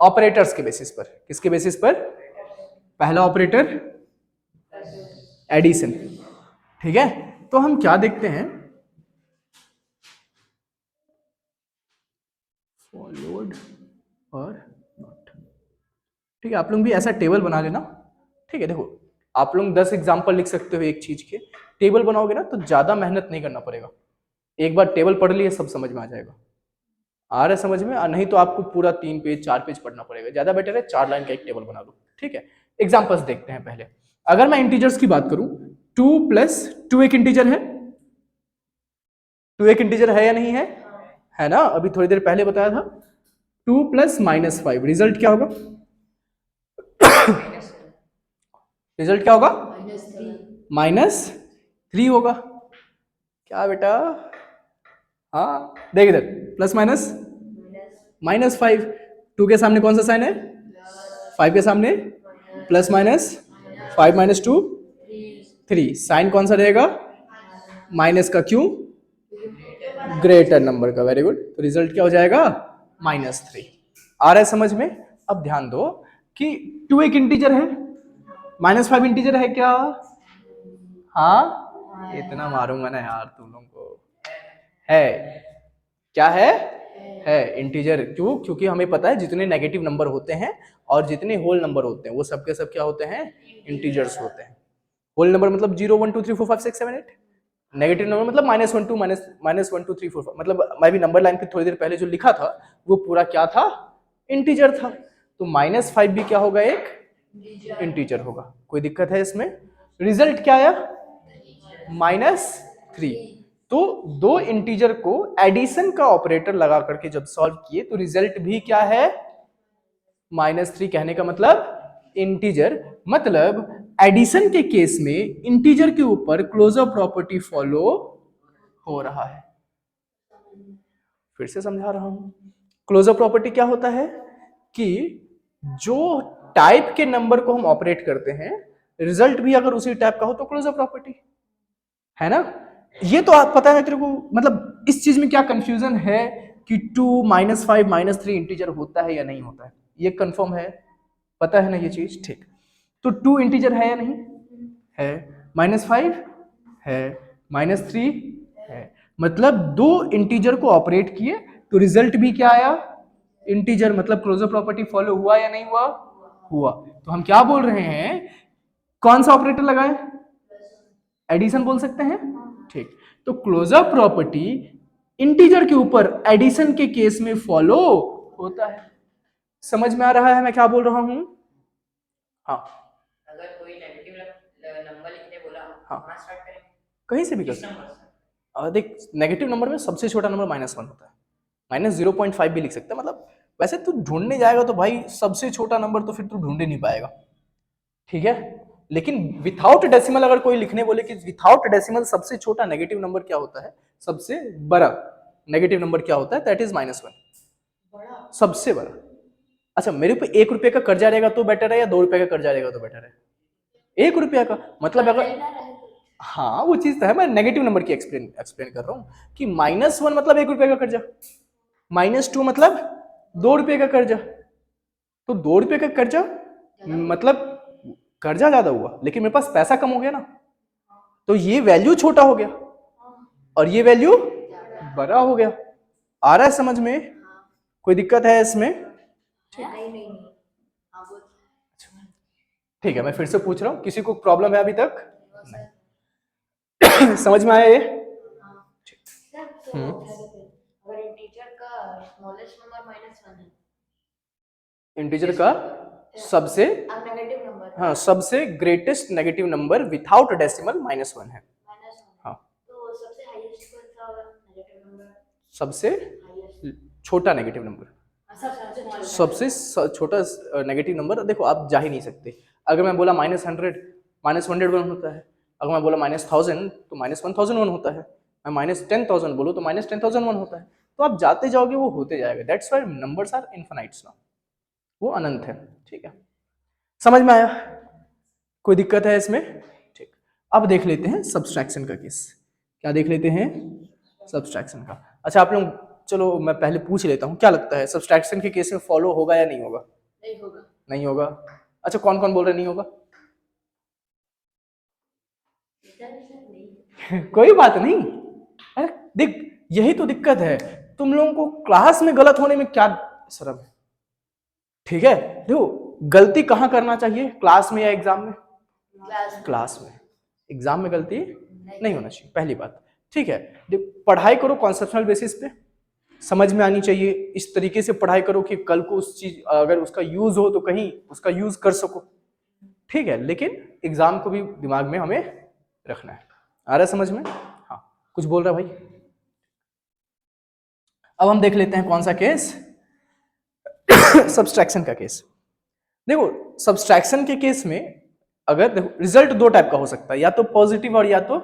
ऑपरेटर्स के बेसिस पर। किसके बेसिस पर? पहला ऑपरेटर एडिशन। ठीक है, तो हम क्या देखते हैं? फॉलोड और नॉट। ठीक है, आप लोग भी ऐसा टेबल बना लेना। ठीक है, देखो आप लोग 10 एग्जांपल लिख सकते हो एक चीज के, टेबल बनाओगे ना तो ज्यादा मेहनत नहीं करना पड़ेगा, एक बार टेबल पढ़ लिए सब समझ में आ जाएगा। आ रहा है समझ में? नहीं तो आपको पूरा 3 पेज 4 पेज पढ़ना पड़ेगा। ज्यादा बेटर है 4 लाइन का एक टेबल बना लो। ठीक है, एग्जांपल्स देखते हैं पहले। अगर मैं इंटीजर्स की बात करूं, 2 प्लस 2 एक इंटीजर है। 2 एक इंटीजर है या नहीं है? है ना, अभी थोड़ी देर पहले बताया था। 2 प्लस माइनस 5, रिजल्ट क्या होगा? रिजल्ट क्या होगा? -3 होगा। क्या बेटा? हाँ देख इधर, प्लस माइनस -5। 2 के सामने कौन सा साइन है? 5 के सामने प्लस माइनस, 5 माइनस 2 3, साइन कौन सा रहेगा? माइनस का। क्यों? ग्रेटर नंबर का। वेरी गुड, तो रिजल्ट क्या हो जाएगा? -3। आ रहा है समझ में? अब ध्यान दो कि 2 एक इंटीजर है, -5 इंटीजर है क्या? हाँ, इतना मारूंगा ना यार तुम लोगों को। है, क्या है इंटीजर। क्यों? क्योंकि हमें पता है जितने नेगेटिव नंबर होते हैं और जितने होल नंबर होते हैं वो सब के सब क्या होते हैं? इंटीजर्स होते हैं। होल नंबर मतलब 0 1 2 3 4 5 6 7 8, नेगेटिव नंबर मतलब -1 2 -1 2 3 4 5। मतलब मैं भी नंबर लाइन पे थोड़ी देर पहले जो लिखा था वो पूरा क्या था? इंटीजर था। तो -5 भी क्या होगा? एक इंटीजर होगा। कोई दिक्कत है इसमें? रिजल्ट क्या आया? -3। तो दो इंटीजर को एडिशन का ऑपरेटर लगा करके जब सॉल्व किए तो रिजल्ट भी क्या है? -3। कहने का मतलब इंटीजर, मतलब एडिशन के केस में इंटीजर के ऊपर क्लोजर प्रॉपर्टी फॉलो हो रहा है। फिर से समझा रहा हूं, क्लोजर प्रॉपर्टी क्या होता है कि जो टाइप के नंबर को हम ऑपरेट करते हैं, रिजल्ट भी अगर उसी टाइप का हो तो क्लोजर प्रॉपर्टी है ना। ये तो आप पता है तेरे को, मतलब इस चीज में क्या कंफ्यूजन है कि 2 -5 -3 इंटीजर होता है या नहीं होता है? ये कंफर्म है? पता है ना ये चीज? ठीक। तो 2 इंटीजर है या नहीं है? -5 है, -3 है, मतलब दो इंटीजर को ऑपरेट किए तो रिजल्ट भी क्या आया? इंटीजर। मतलब क्लोजर प्रॉपर्टी फॉलो हुआ या नहीं हुआ? हुआ। तो हम क्या बोल रहे हैं? कौन सा ऑपरेटर लगाए? एडिशन बोल सकते हैं, ठीक। तो क्लोजर प्रॉपर्टी इंटीजर के ऊपर एडिशन के केस में फॉलो होता है। समझ में आ रहा है मैं क्या बोल रहा हूं? हाँ, अगर कोई नेगेटिव नंबर लिखने बोला, हाँ, कहाँ स्टार्ट करें? कहीं से भी कर किस सकते नंबर से? हैं। देख, नेगेटिव नंबर में सबसे छोटा नंबर -1 होता है, -0.5 भी लिख सकते हैं। मतलब वैसे तू ढूंढने जाएगा तो भाई सबसे छोटा नंबर तो फिर तू ढूंढ ही नहीं पाएगा, ठीक है। लेकिन विथआउट डेसिमल अगर कोई लिखने बोले कि विथआउट डेसिमल सबसे छोटा नेगेटिव नंबर क्या होता है, सबसे बड़ा नेगेटिव नंबर क्या होता है, दैट इज -1, बड़ा सबसे बड़ा। अच्छा, मेरे पे 1 रुपए का कर्जा रहेगा तो बेटर है या 2 रुपए का कर्जा रहेगा तो बेटर है? 1 रुपया का। मतलब अगर, हाँ वो चीज तो है, मैं नेगेटिव नंबर की एक्सप्लेन कर रहा हूँ कि -1 मतलब 1 रुपए का कर्जा, -2 मतलब 2 रुपए का कर्जा। तो 2 रुपए का कर्जा मतलब कर्जा ज्यादा हुआ लेकिन मेरे पास पैसा कम हो गया ना, तो ये वैल्यू छोटा हो गया और ये वैल्यू बड़ा हो गया। आ रहा है समझ में? कोई दिक्कत है इसमें? नहीं। हाँ बोल। ठीक है, मैं फिर से पूछ रहा हूँ, किसी को प्रॉब्लम है अभी तक? नहीं। समझ में आया ये? सर तो अगर इंटीजर का स्मॉलेस्ट नंबर -1 है, इंटीजर का सबसे, अब नेगेटिव नंबर, हाँ, सबसे greatest negative number without decimal -1 है। हाँ, तो सबसे हाईएस्ट कौन सा होगा नेगेटिव नंबर? सबसे हाईएस्ट, छोटा नेगेटिव नंबर, सबसे छोटा नेगेटिव नंबर। देखो आप जा ही नहीं सकते। अगर मैं बोला -100, -101 होता है। अगर मैं बोला -1000 तो -1001 होता है। मैं -10,000 बोलूँ तो -10,001 होता है। तो आप जाते जाओगे वो होते जाएगा। दैट्स व्हाई नंबर्स आर इनफिनाइट्स ना, वो अनंत है, ठीक है। समझ में आया? कोई दिक्कत है इसमें? ठीक। अब देख लेते हैं सब्सट्रैक्शन का केस। क्या देख लेते हैं? सब्सट्रैक्शन का। अच्छा आप लोग, चलो मैं पहले पूछ लेता हूँ, क्या लगता है सब्सट्रैक्शन के केस में फॉलो होगा या नहीं होगा? नहीं होगा। नहीं होगा। अच्छा कौन कौन बोल रहे नहीं होगा? कोई बात नहीं। अरे देख, यही तो दिक्कत है, तुम लोगों को क्लास में गलत होने में क्या शर्म है? ठीक है, देखो गलती कहाँ करना चाहिए, क्लास में या एग्जाम में? क्लास में। एग्जाम में गलती नहीं होना चाहिए, पहली बात। ठीक है, पढ़ाई करो कॉन्सेप्शनल बेसिस पे, समझ में आनी चाहिए। इस तरीके से पढ़ाई करो कि कल को उस चीज अगर उसका यूज हो तो कहीं उसका यूज कर सको, ठीक है। लेकिन एग्जाम को भी दिमाग में हमें रखना है। आ रहा है समझ में? हाँ, कुछ बोल रहा भाई? अब हम देख लेते हैं कौन सा केस, सब्सट्रैक्शन का केस। देखो सब्सट्रैक्शन के केस में अगर देखो रिजल्ट दो टाइप का हो सकता है, या तो पॉजिटिव और या तो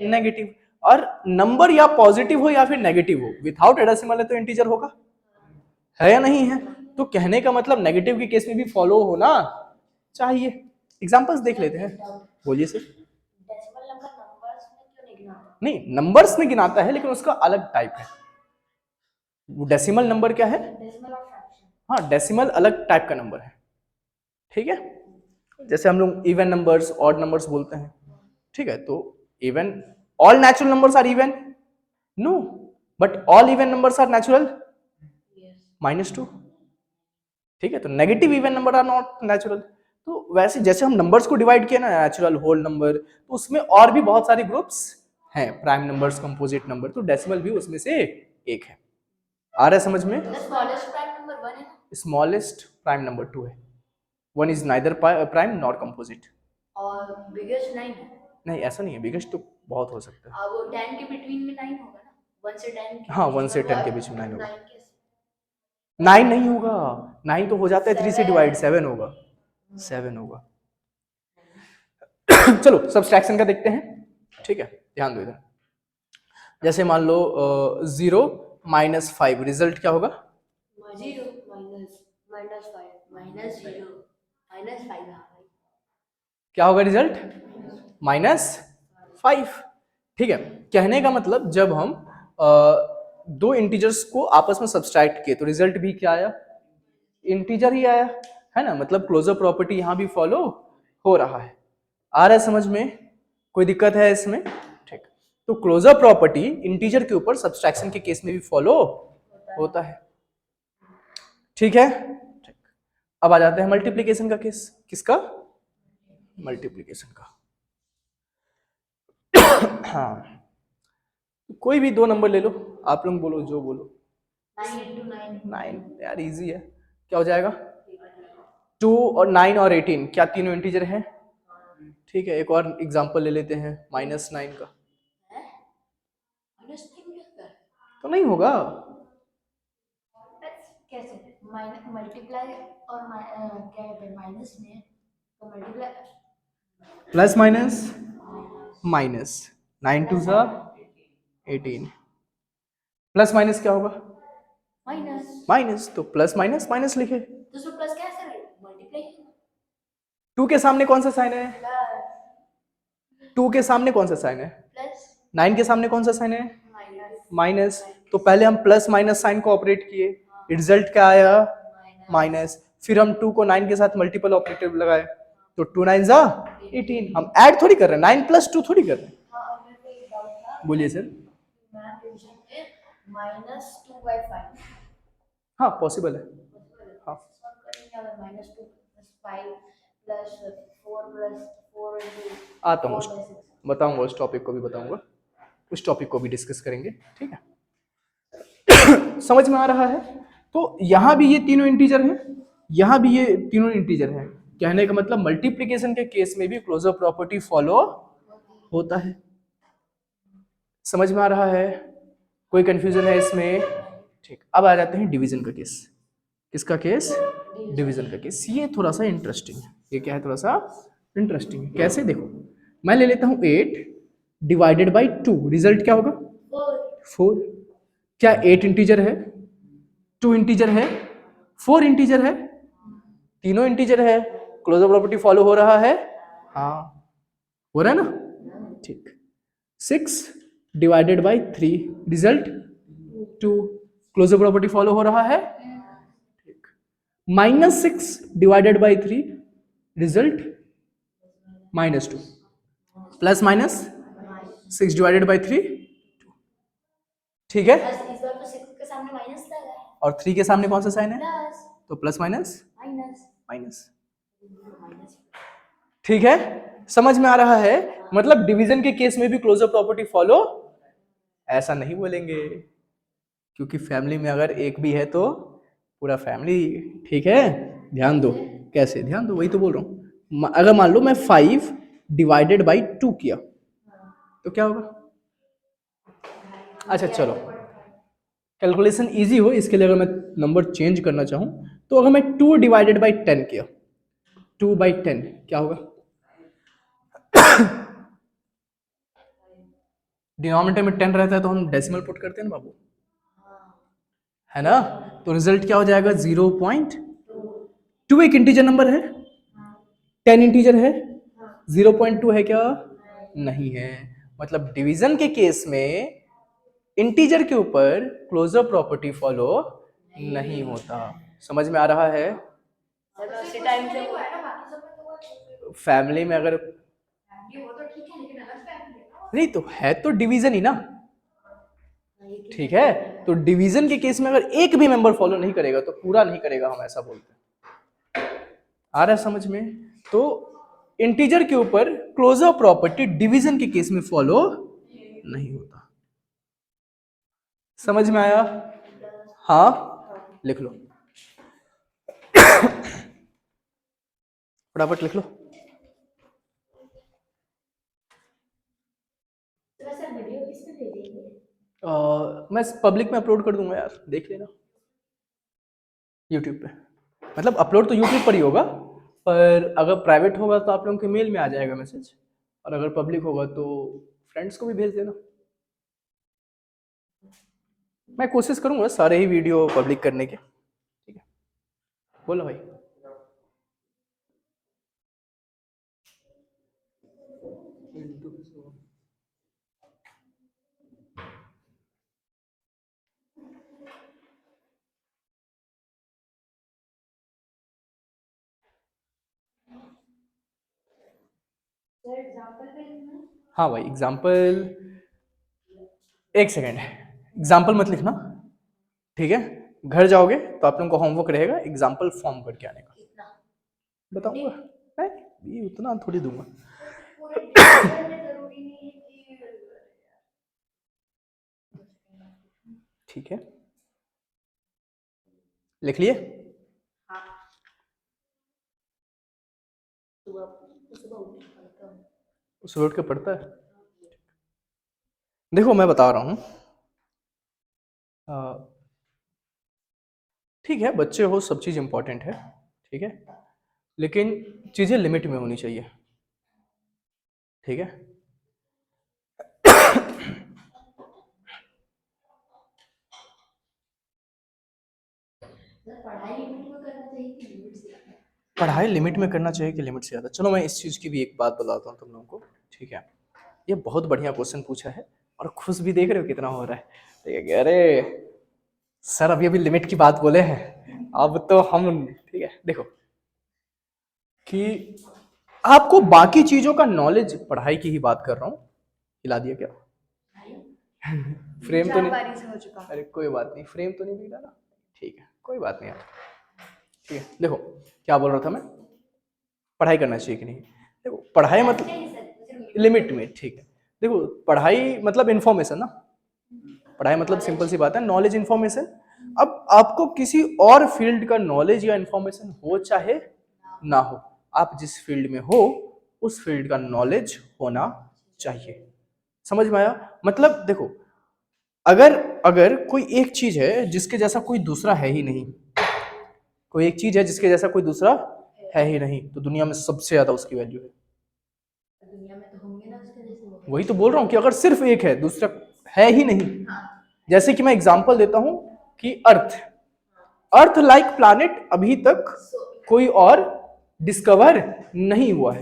नेगेटिव। और नंबर या पॉजिटिव हो या फिर नेगेटिव हो, विथआउट डेसिमल है तो इंटीजर होगा, है या नहीं है? तो कहने का मतलब नेगेटिव के केस में भी फॉलो होना चाहिए। एग्जांपल्स देख लेते हैं, बोलिए सर। डेसिमल नंबर नंबर्स में क्यों नहीं गिनाता? नहीं, नंबर्स में गिनाता है लेकिन उसका अलग टाइप है। डेसिमल नंबर क्या है? डेसिमल और फ्रैक्शन। हाँ, डेसिमल अलग टाइप का नंबर है, ठीक है। जैसे हम लोग इवन नंबर्स, ऑड नंबर्स बोलते हैं, ठीक है। तो even, all natural numbers are even? No, but all even numbers are natural -2, ठीक है। तो negative even number are not natural. तो वैसे जैसे हम नंबर्स को डिवाइड किया ना, नेचुरल, होल नंबर, तो उसमें और भी बहुत सारे ग्रुप्स हैं, प्राइम नंबर्स, कंपोजिट नंबर, तो डेसिमल भी उसमें से एक है। आ रहा है समझ में? स्मॉलेस्ट प्राइम नंबर 1 है ना? स्मॉलेस्ट प्राइम नंबर 2 है। 1 is neither prime nor composite. और बिगेस्ट 9 है। नहीं ऐसा नहीं है, बिगेस्ट तो बहुत हो सकता है। वो 10 के बिटवीन में 9 होगा ना, 1 से 10 के हाँ, बीच 1 से में 10 के होगा। बीच में 9 होगा। 9 के 9 नहीं होगा, 9 तो हो जाता है 3 से डिवाइड, 7 होगा, 7 होगा। चलो सब्सट्रैक्शन का देखते हैं, ठीक है, ध्यान दो इधर। जैसे मान लो 0 -5, रिजल्ट क्या होगा? 0 -5 -0 -5। क्या होगा रिजल्ट? -5, ठीक है। कहने का मतलब जब हम दो इंटीजर्स को आपस में सब्सट्रैक्ट किए तो रिजल्ट भी क्या आया? इंटीजर ही आया, है ना। मतलब क्लोजर प्रॉपर्टी यहां भी फॉलो हो रहा है। आ रहा है समझ में? कोई दिक्कत है इसमें? ठीक। तो क्लोजर प्रॉपर्टी इंटीजर के ऊपर सब्सट्रैक्शन के केस में भी फॉलो होता है, ठीक है। ठीक। अब आ जाते हैं मल्टीप्लीकेशन का केस। किसका? मल्टीप्लीकेशन का। हाँ, कोई भी दो नंबर ले लो, आप लोग बोलो जो बोलो। 9 into 9 9 यार इजी है, क्या हो जाएगा? 2 और 9 और 18 क्या तीनों इंटीजर हैं? ठीक है, एक और एग्जांपल ले लेते हैं -9 का। माइनस 3 क्या है? तो नहीं होगा। कैसे माइनस मल्टीप्लाई और क्या कहते हैं माइनस में तो मल्टीप्लाई प्लस माइनस माइनस 9 2 सा 18, प्लस माइनस क्या होगा? माइनस माइनस, तो प्लस माइनस माइनस लिखे। तो उसमें प्लस कैसे मल्टीप्लाई 2 के सामने कौन सा साइन है? प्लस 2 के सामने कौन सा साइन है? प्लस 9 के सामने कौन सा साइन है? Minus minus. तो पहले हम प्लस माइनस साइन को ऑपरेट किए, रिजल्ट क्या आया? माइनस। फिर हम 2 को 9 के साथ मल्टीपल ऑपरेटर लगाए, तो 2 9 जा 18। हम ऐड थोड़ी कर रहे हैं, 9 प्लस 2 थोड़ी कर रहे हैं। हाँ और मेरे को एक डाउट था बोलिए सर। मैथ डिवीजन में -2/5 हाँ पॉसिबल है। हाँ सॉल्व करेंगे अगर -2 + 5 + 4 + 4 आता हूँ, बताऊंगा उस टॉपिक को भी बताऊंगा, उस टॉपिक को भी डिस्कस करेंगे, ठीक है। समझ में आ रहा है? तो यहाँ भी ये तीनों इंटीजर हैं, यहाँ भी ये तीनों इंटीजर हैं। कहने का मतलब मल्टीप्लिकेशन के केस में भी क्लोजर प्रॉपर्टी फॉलो होता है। समझ में आ रहा है? कोई कंफ्यूजन है इसमें? ठीक, अब आ जाते हैं डिवीजन का केस। किसका केस? डिवीजन का केस। ये थोड़ा सा इंटरेस्टिंग है। ये क्या है? थोड़ा सा इंटरेस्टिंग है। कैसे? देखो, मैं ले लेता हूँ 8 डिवाइडेड बाई 2, रिजल्ट क्या होगा? 4। क्या 8 इंटीजर है? 2 इंटीजर है? 4 इंटीजर है? तीनों इंटीजर है। क्लोजर प्रॉपर्टी फॉलो हो रहा है? हाँ हो रहा है ना? ठीक। 6 divided by 3, result 2। Closure property follow हो रहा है? ठीक। -6 divided by 3, result -2। Plus minus 6 divided by 3, ठीक है। इस बार तो 6 के सामने माइनस लगा है और 3 के सामने कौन सा साइन है? प्लस तो प्लस माइनस माइनस माइनस, ठीक है। समझ में आ रहा है? मतलब डिवीजन के केस में भी क्लोजर प्रॉपर्टी फॉलो, ऐसा नहीं बोलेंगे क्योंकि फैमिली में अगर एक भी है तो पूरा फैमिली, ठीक है। ध्यान दो, कैसे ध्यान दो, वही तो बोल रहा हूँ। अगर मान लो मैं 5 डिवाइडेड बाई 2 किया तो क्या होगा? अच्छा चलो, कैलकुलेशन इजी हो इसके लिए अगर मैं नंबर चेंज करना चाहूँ तो अगर मैं 2 डिवाइडेड बाई 10 किया, 2/10 क्या होगा? डिनोमिनेटर में 10 रहता है तो हम डेसिमल पुट करते हैं ना बाबू, है ना? तो रिजल्ट क्या हो जाएगा? 0.2। एक इंटीजर नंबर है, 10 इंटीजर है, 0.2 है क्या? नहीं है। मतलब डिवीजन के केस में इंटीजर के ऊपर क्लोजर प्रॉपर्टी फॉलो नहीं होता। समझ में आ रहा है? उसी टाइम से हुआ है ना, बाकी सब में तो हुआ है। फैमिली में अगर फैमिली हो तो ठीक है, लेकिन अलग फैमिली है ना। नहीं तो है तो डिवीजन ही ना, ठीक है। तो डिवीजन के केस में अगर एक भी मेंबर फॉलो नहीं करेगा तो पूरा नहीं करेगा, हम ऐसा बोलते हैं। आ रहा है समझ में? तो इंटीजर के ऊपर क्लोजर प्रॉपर्टी डिवीजन के केस में फॉलो नहीं होता। समझ में आया? हाँ लिख लो, फटाफट लिख लो। तो सर वीडियो किस पे भेजेंगे मैं पब्लिक में अपलोड कर दूंगा यार, देख लेना यूट्यूब पे। मतलब अपलोड तो यूट्यूब पर ही होगा, पर अगर प्राइवेट होगा तो आप लोगों के मेल में आ जाएगा मैसेज, और अगर पब्लिक होगा तो फ्रेंड्स को भी भेज देना। मैं कोशिश करूंगा सारे ही वीडियो पब्लिक करने के, ठीक है। बोलो भाई। सर एग्जांपल पे लिखना हाँ भाई एग्जाम्पल, एक सेकेंड, एग्जाम्पल मत लिखना, ठीक है। घर जाओगे तो आप लोगों को होमवर्क रहेगा एग्जाम्पल फॉर्म करके आने का, कितना बताऊंगा। नहीं ये उतना थोड़ी दूंगा। पूरे डिवीजन में जरूरी नहीं है कि ठीक है, लिख लिए? हाँ सुबह सुबह उठ के पढ़ता हूँ। सुबह उठ के पढ़ता है? देखो मैं बता रहा हूँ, ठीक है बच्चे हो, सब चीज़ इंपॉर्टेंट है, ठीक है, लेकिन चीज़ें लिमिट में होनी चाहिए, ठीक है। सर पढ़ाई लिमिट में करना चाहिए कि लिमिट से? पढ़ाई लिमिट में करना चाहिए कि लिमिट से ज़्यादा? चलो मैं इस चीज़ की भी एक बात बताता हूँ तुम लोगों को, ठीक है। ये बहुत बढ़िया क्वेश्चन पूछा है, और खुश भी देख रहे हो कितना हो रहा है, ठीक है। अरे सर अभी लिमिट की बात बोले हैं, अब तो हम, ठीक है देखो कि आपको बाकी चीज़ों का नॉलेज, पढ़ाई की ही बात कर रहा हूँ, हिला दिया क्या? फ्रेम तो नहीं? बारी से हो चुका। अरे कोई बात नहीं, फ्रेम तो नहीं बिगड़ा ना, ठीक है कोई बात नहीं यार, ठीक है। देखो क्या बोल रहा था मैं, पढ़ाई करना चाहिए कि नहीं? देखो पढ़ाई मतलब लिमिट में, ठीक है। देखो पढ़ाई मतलब इन्फॉर्मेशन ना, पढ़ाई मतलब सिंपल सी बात है, नॉलेज इन्फॉर्मेशन। अब आपको किसी और फील्ड का नॉलेज या इन्फॉर्मेशन हो चाहे ना हो, आप जिस फील्ड में हो उस फील्ड का नॉलेज होना चाहिए। समझ में आया? मतलब देखो, अगर अगर कोई एक चीज है जिसके जैसा कोई दूसरा है ही नहीं, कोई एक चीज है जिसके जैसा कोई दूसरा है ही नहीं, तो दुनिया में सबसे ज्यादा उसकी वैल्यू है। दुनिया में तो होंगे ना उसके जैसे वो। वही तो बोल रहा हूँ कि अगर सिर्फ एक है, दूसरा है ही नहीं। जैसे कि मैं एग्जांपल देता हूं कि अर्थ, अर्थ लाइक प्लैनेट अभी तक कोई और डिस्कवर नहीं हुआ है।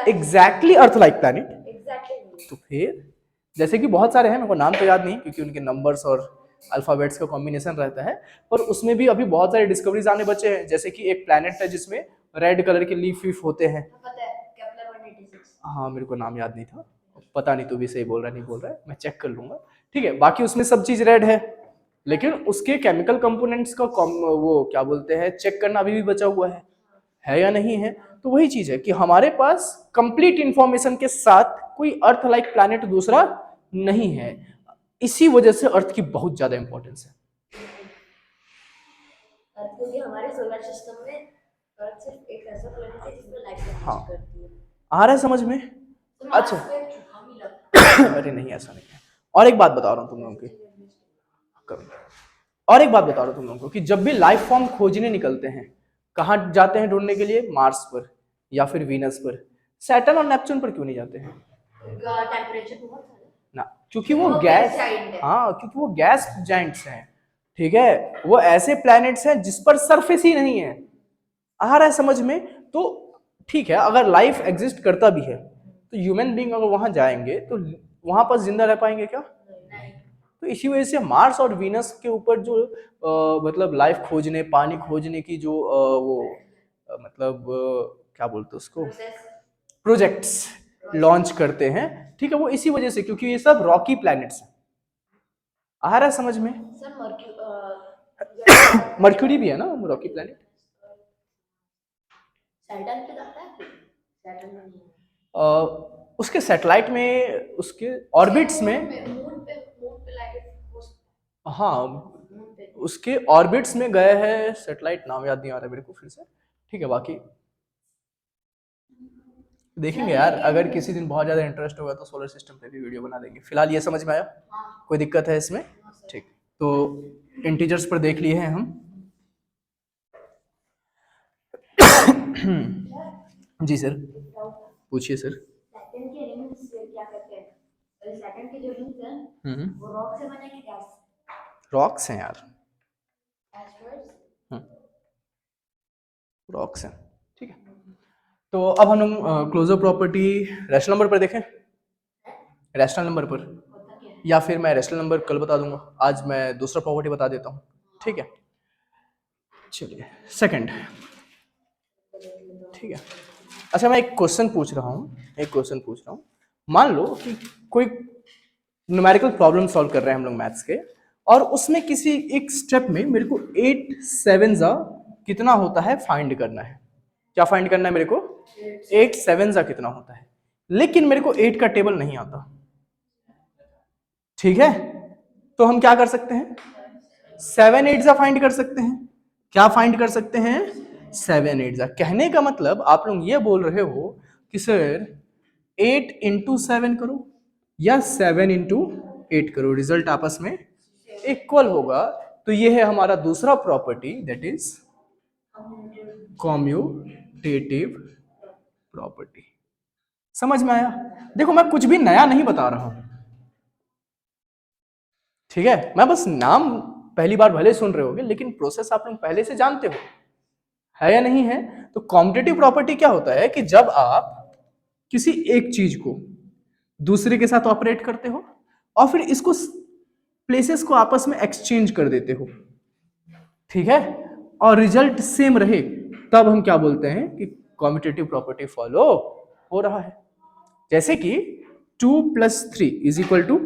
Exactly earth like planet. Exactly. तो फिर जैसे कि बहुत सारे हैं, मेरे को नाम तो याद नहीं क्योंकि उनके नंबर्स और अल्फाबेट्स का कॉम्बिनेशन रहता है, पर उसमें भी अभी बहुत सारे डिस्कवरीज आने बचे हैं। जैसे कि एक प्लैनेट है जिसमें रेड कलर के लीफ वीफ होते हैं। पता है केपलर 186। हाँ मेरे को नाम याद नहीं था, पता नहीं तू भी सही बोल रहा है नहीं बोल रहा है, मैं चेक कर लूंगा, ठीक है। बाकी उसमें सब चीज रेड है, लेकिन उसके केमिकल कंपोनेंट्स का वो क्या बोलते हैं, चेक करना अभी भी बचा हुआ है या नहीं है। तो वही चीज है कि हमारे पास कंप्लीट इंफॉर्मेशन के साथ कोई अर्थ लाइक प्लैनेट दूसरा नहीं है, इसी वजह से अर्थ की बहुत ज्यादा इंपॉर्टेंस है। अर्थ क्योंकि हमारे सोलर सिस्टम में अर्थ सिर्फ एक ऐसा प्लैनेट है जिसमें लाइफ एग्जिस्ट हाँ। करती है। आ रहा है समझ में? तो अच्छा। मार्स पे चूहा भी लगता अरे नहीं ऐसा नहीं है, और एक बात बता रहा हूँ तुम लोगों की, और एक बात बता रहा हूँ तुम लोगों को कि जब भी लाइफ फॉर्म खोजने निकलते हैं, कहाँ जाते हैं ढूंढने के लिए? मार्स पर या फिर वीनस पर। सैटर्न और नेपच्यून पर क्यों नहीं जाते हैं? है। टेम्परेचर बहुत है ना, क्योंकि वो वो गैस, gas giant है। हाँ क्योंकि वो गैस जाइंट्स हैं, ठीक है। वो ऐसे प्लैनेट्स हैं जिस पर सरफेस ही नहीं है। आ रहा है समझ में? तो ठीक है, अगर लाइफ एग्जिस्ट करता भी है तो ह्यूमन बीइंग अगर वहां जाएंगे तो वहां पर जिंदा रह पाएंगे क्या? तो इसी वजह से मार्स और वीनस के ऊपर जो मतलब लाइफ खोजने, पानी खोजने की जो वो मतलब क्या बोलते हैं उसको, प्रोजेक्ट्स लॉन्च करते हैं, ठीक है, वो इसी वजह से, क्योंकि ये सब रॉकी प्लैनेट्स हैं। आ रहा है समझ में? सर मर्क्यूरी भी है ना रॉकी प्लैनेट। सैटर्न पे जाता है? सैटर्न में नहीं है। उसके सैटेलाइट में, उसके ऑर्बिट्स में, मून पे लाइफ हो सकता हाँ है। मून पे उसके ऑर्बिट्स में गए हैं सैटेलाइट, नाम याद नहीं आ रहा मेरे को फिर से, ठीक है। बाकी देखेंगे यार, अगर किसी दिन बहुत ज़्यादा इंटरेस्ट होगा तो सोलर सिस्टम पे भी वीडियो बना देंगे। फिलहाल ये समझ में आया? कोई दिक्कत है इसमें? ठीक, तो इंटीजर्स पर देख लिए हैं हम। जी सर, पूछिए सर। सैटर्न के रिंग्स क्या कहते हैं? सैटर्न के जो रिंग्स हैं वो रॉक से बने हैं कि गैस? रॉक्स हैं यार, एस्टेरॉइड्स। रॉक्स हैं, ठीक है। तो अब हम लोग क्लोजर प्रॉपर्टी रैशनल नंबर पर देखें, रैशनल नंबर पर, होता क्या है? या फिर मैं रैशनल नंबर कल बता दूंगा, आज मैं दूसरा प्रॉपर्टी बता देता हूँ, ठीक है। चलिए सेकंड, ठीक है। अच्छा मैं एक क्वेश्चन पूछ रहा हूँ, मान लो कि कोई न्यूमेरिकल प्रॉब्लम सॉल्व कर रहे हैं हम लोग मैथ्स के, और उसमें किसी एक स्टेप में मेरे को 8 7 कितना होता है फाइंड करना है। क्या फाइंड करना है मेरे को? 8 7 कितना होता है, लेकिन मेरे को 8 का टेबल नहीं आता, ठीक है। तो हम क्या कर सकते हैं, 7 8 फाइंड कर सकते हैं। क्या फाइंड कर सकते हैं, 7 8। कहने का मतलब आप लोग ये बोल रहे हो कि सर 8 इंटू 7 करो या 7 इंटू 8 करो, रिजल्ट आपस में इक्वल होगा। तो ये है हमारा दूसरा property, that is commutative property. समझ में आया? देखो मैं कुछ भी नया नहीं बता रहा हूं, ठीक है, मैं बस नाम पहली बार भले सुन रहे होगे लेकिन प्रोसेस आप लोग पहले से जानते हो, है या नहीं है? तो कॉम्पिटिटिव प्रॉपर्टी क्या होता है कि जब आप किसी एक चीज को दूसरे के साथ ऑपरेट करते हो और फिर इसको प्लेसेस को आपस में एक्सचेंज कर देते हो, ठीक है, और रिजल्ट सेम रहे, तब हम क्या बोलते हैं कि कॉम्पिटिटिव प्रॉपर्टी फॉलो हो रहा है। जैसे कि 2 + 3 is equal to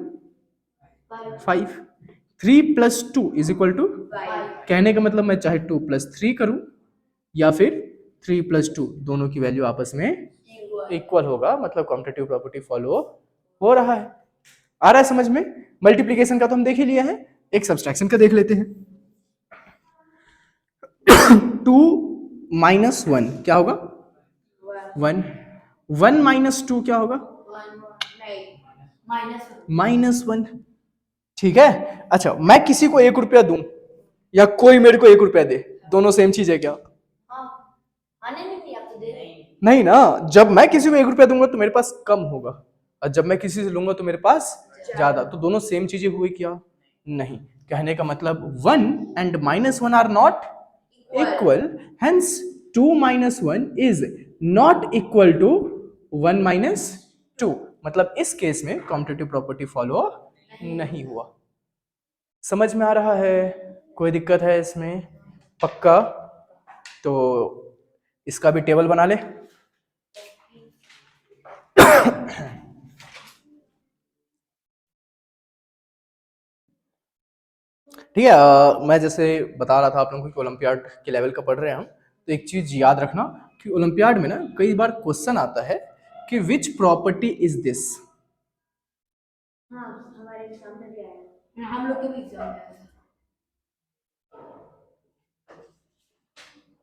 5, 3 + 2 is equal to, कहने का मतलब मैं चाहे 2 + 3 करूं या फिर 3 + 2, दोनों की वैल्यू आपस में इक्वल होगा, मतलब कॉम्पिटिटिव प्रॉपर्टी फॉलो हो रहा है। आ रहा है समझ में? मल्टीप्लिकेशन का तो हम देख ही लिया है, एक सब्सट्रैक्शन का देख लेते हैं। 2 - 1 क्या होगा, 1, 1 - 2 क्या होगा, -1, ठीक है। अच्छा, मैं किसी को 1 रुपया दूं या कोई मेरे को 1 रुपया दे, दोनों सेम चीज है क्या? नहीं ना, जब मैं किसी को 1 रुपया दूंगा तो मेरे पास कम होगा और जब मैं किसी से लूंगा तो मेरे पास ज्यादा, तो दोनों सेम चीजें हुई क्या? नहीं। कहने का मतलब 1 and -1 are not equal, hence 2 - 1 is not equal to 1 - 2, मतलब इस केस में कॉम्पिटिटिव प्रॉपर्टी फॉलो नहीं हुआ। समझ में आ रहा है? कोई दिक्कत है इसमें? पक्का? तो इसका भी टेबल बना ले। ठीक है, मैं जैसे बता रहा था आप लोगों को कि ओलंपियाड के लेवल का पढ़ रहे हैं हम, तो एक चीज याद रखना कि ओलंपियाड में ना कई बार क्वेश्चन आता है कि विच प्रॉपर्टी इज दिस। हाँ, हमारे एग्जाम में भी आया, हम लोग के भी एग्जाम में आया।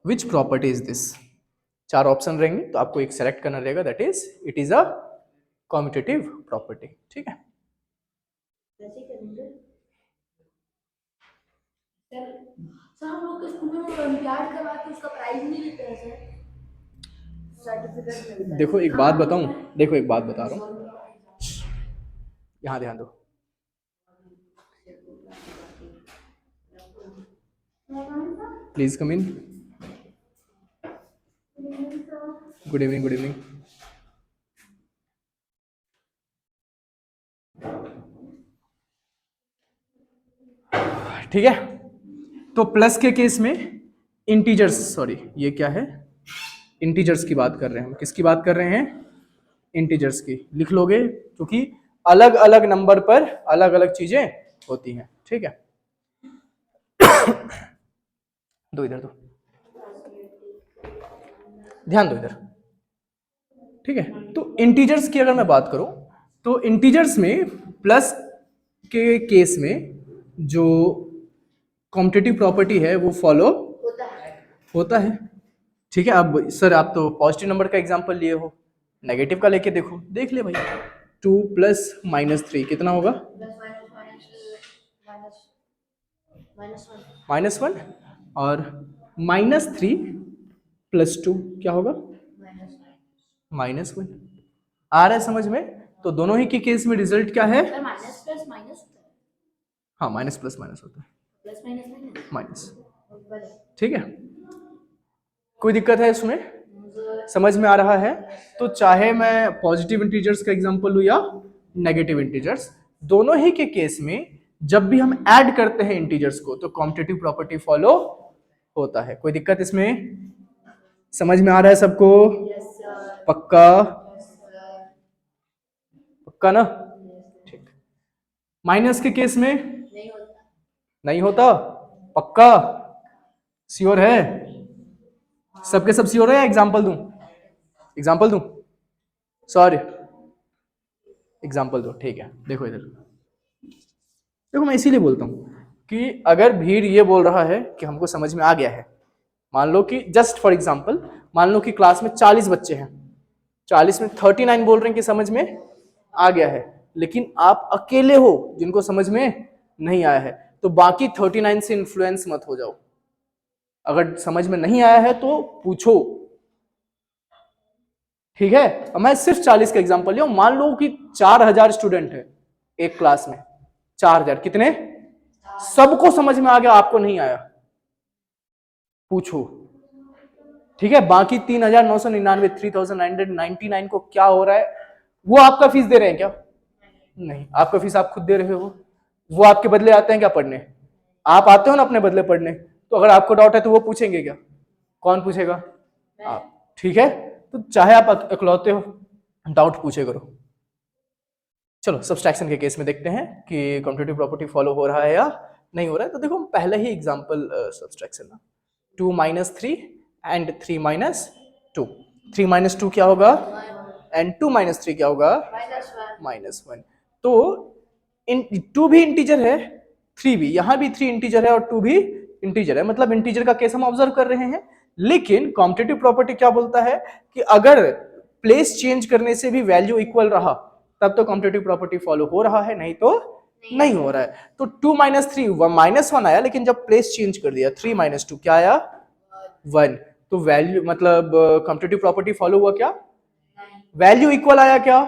Which property is this, 4 option रहेंगे तो आपको एक सेलेक्ट करना रहेगा, that is it is a commutative property. ठीक है, कैसे करेंगे सर? सर हम लोग के स्कूल में ओलंपियाड करवा के उसका प्राइज नहीं लेते हैं सर, सर्टिफिकेट मिलता है। देखो एक बात बताऊं, देखो एक बात बता रहा हूं, यहाँ ध्यान दो। Please come in. Good evening, good evening. ठीक है, तो प्लस के केस में इंटीजर्स, सॉरी ये क्या है, इंटीजर्स की बात कर रहे हैं हम। किसकी बात कर रहे हैं? इंटीजर्स की। लिख लोगे क्योंकि अलग अलग नंबर पर अलग अलग चीजें होती हैं। ठीक है, दो इधर दो, ध्यान दो इधर। ठीक है, तो इंटीजर्स की अगर मैं बात करूं तो इंटीजर्स में प्लस के केस में जो कॉम्पिटिटिव प्रॉपर्टी है वो फॉलो होता है। ठीक है, अब सर आप तो पॉजिटिव नंबर का एग्जांपल लिए हो, नेगेटिव का लेके देखो, देख ले भाई। 2 + -3 कितना होगा? -1। और -3 + 2 क्या होगा? -1। आ रहा है समझ में? तो दोनों ही के केस में रिजल्ट क्या है? माइनस प्लस माइनस होता है। हाँ, माइनस प्लस माइनस होता है, प्लस माइनस माइनस। ठीक है, कोई दिक्कत है इसमें? समझ में आ रहा है? तो चाहे मैं पॉजिटिव इंटीजर्स का एग्जांपल लूं या नेगेटिव इंटीजर्स, दोनों ही के केस में जब भी हम ऐड करते हैं इंटीजर्स को तो कॉम्पिटिटिव प्रॉपर्टी फॉलो होता है। कोई दिक्कत इसमें? समझ में आ रहा है सबको? पक्का? पक्का ना? ठीक। माइनस के केस में नहीं होता? पक्का? श्योर है? सबके सब श्योर है या एग्जांपल दूं? एग्जांपल दूं? सॉरी, एग्जांपल दो। ठीक है, देखो इधर, देखो मैं इसीलिए बोलता हूँ कि अगर भीड़ ये बोल रहा है कि हमको समझ में आ गया है, मान लो कि जस्ट फॉर एग्जांपल मान लो कि क्लास में 40 बच्चे हैं, 40 में 39 बोल रहे हैं कि समझ में आ गया है, लेकिन आप अकेले हो जिनको समझ में नहीं आया है, तो बाकी 39 से इन्फ्लुएंस मत हो जाओ। अगर समझ में नहीं आया है तो पूछो, ठीक है। अब मैं सिर्फ 40 का एग्जांपल लिया, मान लो कि 4000 स्टूडेंट है एक क्लास में, 4000 कितने, सबको समझ में आ गया, आपको नहीं आया, पूछो, ठीक है। बाकी 3999 3999 को क्या हो रहा है, वो आपका फीस दे रहे हैं क्या? नहीं, आपका फीस आप खुद दे रहे हो। वो आपके बदले आते हैं क्या पढ़ने? आप आते हो ना अपने बदले पढ़ने, तो अगर आपको डाउट है तो वो पूछेंगे क्या? कौन पूछेगा? आप, ठीक है। तो चाहे आप इकलौते हो, डाउट पूछे करो। चलो सब्सट्रैक्शन के केस में देखते हैं कि कॉम्पिटिटिव प्रॉपर्टी फॉलो हो रहा है या नहीं हो रहा है। तो देखो पहला ही एग्जांपल सब्सट्रैक्शन ना, 2 - 3 एंड 3 - 2, 3 - 2 क्या होगा, एंड 2 - 3 क्या होगा, -1। तो 2 भी इंटीजर है, 3 भी, यहां भी 3 इंटीजर है और 2 भी इंटीजर है, मतलब इंटीजर का केस हम ऑब्जर्व कर रहे हैं। लेकिन कॉम्पिटिटिव प्रॉपर्टी क्या बोलता है कि अगर प्लेस चेंज करने से भी वैल्यू इक्वल रहा तब तो कॉम्पिटिटिव प्रॉपर्टी फॉलो हो रहा है, नहीं तो नहीं हो रहा है। तो 2 - 3 -1 आया, लेकिन जब प्लेस चेंज कर दिया 3 - 2 क्या आया, 1। तो वैल्यू मतलब कॉम्पिटिटिव प्रॉपर्टी फॉलो हुआ क्या? वैल्यू इक्वल आया क्या?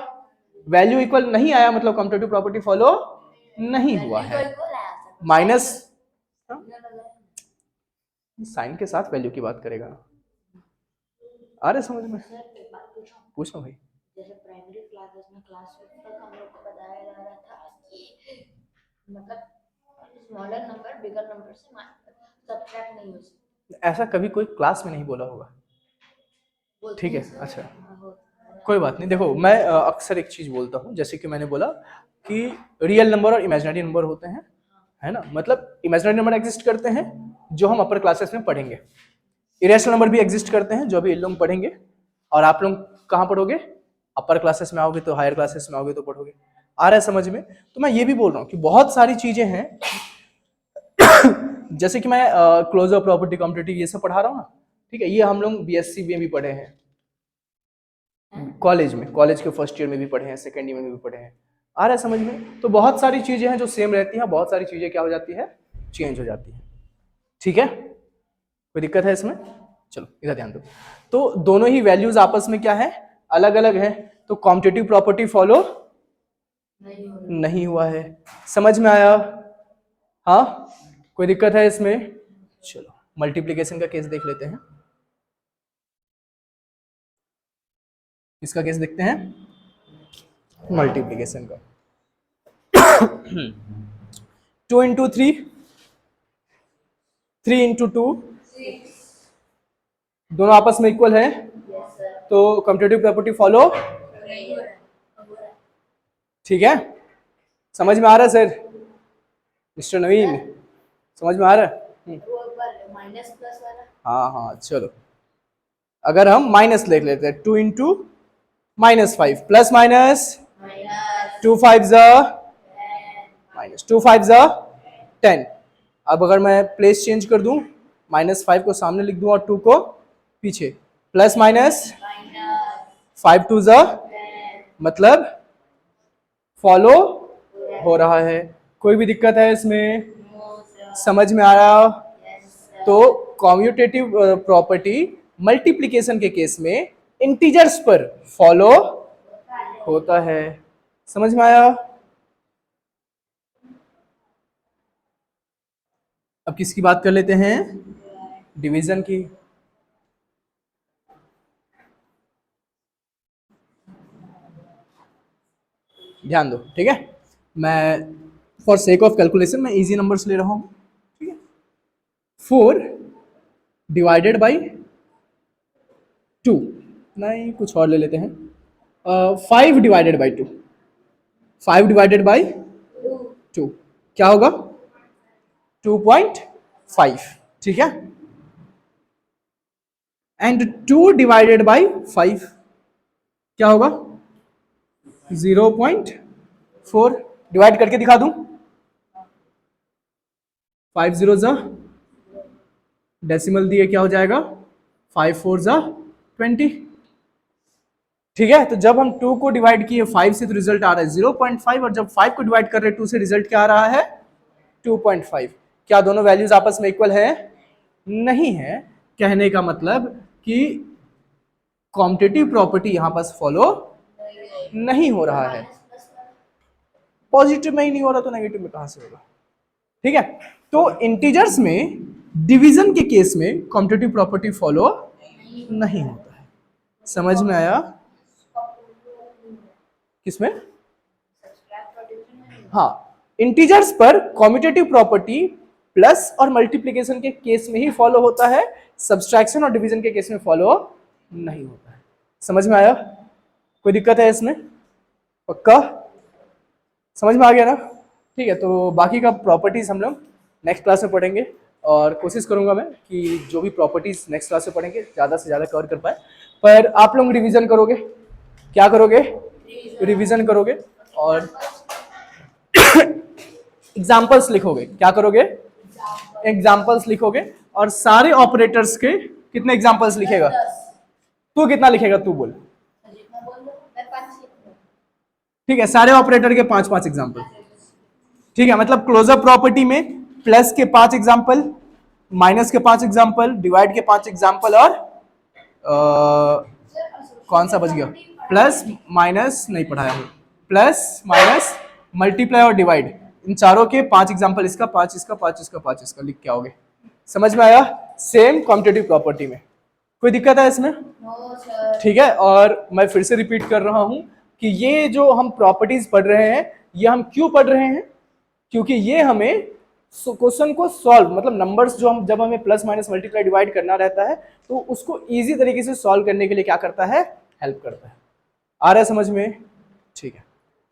वैल्यू इक्वल नहीं आया, मतलब कॉम्पिटिटिव प्रॉपर्टी फॉलो नहीं हुआ है। माइनस साइन के साथ वैल्यू की बात करेगा ना, आ रहे समझ में? पूछो भाई। जैसे प्राइमरी क्लासेस में क्लास 5 तक हम लोग को बताया जा रहा था कि मतलब स्मॉलर नंबर बिगर नंबर से सब्ट्रैक्ट नहीं हो सकता, ऐसा कभी कोई क्लास में नहीं बोला होगा, ठीक है। अच्छा कोई बात नहीं। देखो मैं अक्सर एक चीज बोलता हूँ, जैसे कि मैंने बोला कि रियल नंबर और इमेजिनरी नंबर होते हैं, है ना, मतलब इमेजिनरी नंबर एग्जिस्ट करते हैं जो हम अपर क्लासेस में पढ़ेंगे, इरेशनल नंबर भी एग्जिस्ट करते हैं जो अभी इन लोग पढ़ेंगे, और आप लोग कहाँ पढ़ोगे, अपर क्लासेस में आओगे तो हायर क्लासेस में आओगे तो पढ़ोगे। आ रहा है समझ में? तो मैं ये भी बोल रहा हूँ कि बहुत सारी चीजें हैं जैसे कि मैं क्लोजर प्रॉपर्टी कॉम्पिटिटिव ये सब पढ़ा रहा हूँ ना, ठीक है, ये हम लोग बीएससी में भी पढ़े हैं, कॉलेज में, कॉलेज के फर्स्ट ईयर में भी पढ़े हैं, सेकेंड ईयर में भी पढ़े हैं। आ रहा है समझ में? तो बहुत सारी चीजें हैं जो सेम रहती हैं, बहुत सारी चीजें क्या हो जाती है, चेंज हो जाती है, ठीक है। कोई दिक्कत है इसमें? चलो इधर ध्यान दो। तो दोनों ही वैल्यूज आपस में क्या है, अलग अलग है, तो कॉम्पिटिटिव प्रॉपर्टी फॉलो नहीं हुआ है। समझ में आया? हाँ, कोई दिक्कत है इसमें? चलो मल्टीप्लिकेशन का केस देख लेते हैं, इसका केस देखते हैं, मल्टीप्लिकेशन का। 2 × 3, 3 × 2, दोनों आपस में इक्वल है, तो कॉम्पिटिटिव प्रॉपर्टी फॉलो, ठीक है। समझ में आ रहा है सर? मिस्टर नवीन समझ में आ रहा है? माइनस प्लस वाला। हाँ हाँ चलो, अगर हम माइनस लिख लेते हैं, 2 × -5 प्लस माइनस 2 5 माइनस 2 5 10। अब अगर मैं प्लेस चेंज कर दूं, -5 को सामने लिख दूं और 2 को पीछे, प्लस माइनस 5 2 मतलब फॉलो हो रहा है। कोई भी दिक्कत है इसमें? समझ में आ रहा? तो कॉम्यूटेटिव प्रॉपर्टी मल्टीप्लिकेशन के केस में इंटीजर्स पर फॉलो होता है। समझ में आया? अब किसकी बात कर लेते हैं, डिवीजन की। ध्यान दो, ठीक है। मैं फॉर सेक ऑफ कैलकुलेशन मैं इजी नंबर्स ले रहा हूं, ठीक है। 4 डिवाइडेड बाई 2, नहीं कुछ और ले लेते हैं, 5 डिवाइडेड बाई 2, 5 डिवाइडेड बाई 2 क्या होगा, 2.5, ठीक है। एंड 2 डिवाइडेड बाई 5 क्या होगा, 0.4। डिवाइड करके दिखा दूं, 5 0 जा, डेसिमल दिए क्या हो जाएगा, 5 4 जा 20। ठीक है, तो जब हम 2 को डिवाइड किए 5 से तो रिजल्ट आ रहा है 0.5, और जब 5 को डिवाइड कर रहे हैं 2 से रिजल्ट क्या आ रहा है 2.5। क्या दोनों वैल्यूज आपस में इक्वल है? नहीं है। कहने का मतलब कि कॉम्पिटिटिव प्रॉपर्टी यहां पर फॉलो नहीं हो रहा है। पॉजिटिव में ही नहीं हो रहा तो नेगेटिव में कहां से होगा? ठीक है, तो इंटीजर्स में डिवीजन के केस में कॉम्पिटिटिव प्रॉपर्टी फॉलो नहीं होता है। समझ में आया? किसमें? हाँ, इंटीजर्स पर कॉम्पिटिटिव प्रॉपर्टी प्लस और मल्टीप्लिकेशन के केस में ही फॉलो होता है, सब्सट्रैक्शन और डिवीजन के केस में फॉलो नहीं होता है। समझ में आया? कोई दिक्कत है इसमें? पक्का समझ में आ गया ना? ठीक है, तो बाकी का प्रॉपर्टीज हम लोग नेक्स्ट क्लास में पढ़ेंगे, और कोशिश करूंगा मैं कि जो भी प्रॉपर्टीज नेक्स्ट क्लास में पढ़ेंगे ज़्यादा से ज़्यादा कवर कर पाए। पर आप लोग रिवीजन करोगे, क्या करोगे? रिवीजन करोगे और एग्जाम्पल्स लिखोगे। क्या करोगे? एग्जाम्पल्स लिखोगे, और सारे ऑपरेटर्स के कितने एग्जाम्पल्स लिखेगा? तू कितना लिखेगा? तू बोल। ठीक है, सारे ऑपरेटर के 5-5 एग्जाम्पल। ठीक है, मतलब क्लोजर प्रॉपर्टी में प्लस के 5 एग्जाम्पल, माइनस के 5 एग्जाम्पल, डिवाइड के 5 एग्जाम्पल, और कौन सा बच गया? प्लस माइनस नहीं पढ़ाया हूं, प्लस माइनस मल्टीप्लाई और डिवाइड, इन चारों के 5 एग्जाम्पल, इसका 5 इसका 5 इसका 5 इसका लिख के आओगे। समझ में आया? सेम कॉम्पिटिटिव प्रॉपर्टी में कोई दिक्कत है इसमें? ठीक है, और मैं फिर से रिपीट कर रहा हूं कि ये जो हम प्रॉपर्टीज पढ़ रहे हैं, ये हम क्यों पढ़ रहे हैं? क्योंकि ये हमें क्वेश्चन को सॉल्व, मतलब नंबर्स जो हम जब हमें प्लस माइनस मल्टीप्लाई डिवाइड करना रहता है तो उसको इजी तरीके से सॉल्व करने के लिए क्या करता है? हेल्प करता है। आ रहा है समझ में? ठीक है,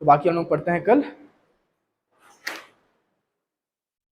तो बाकी हम लोग पढ़ते हैं कल।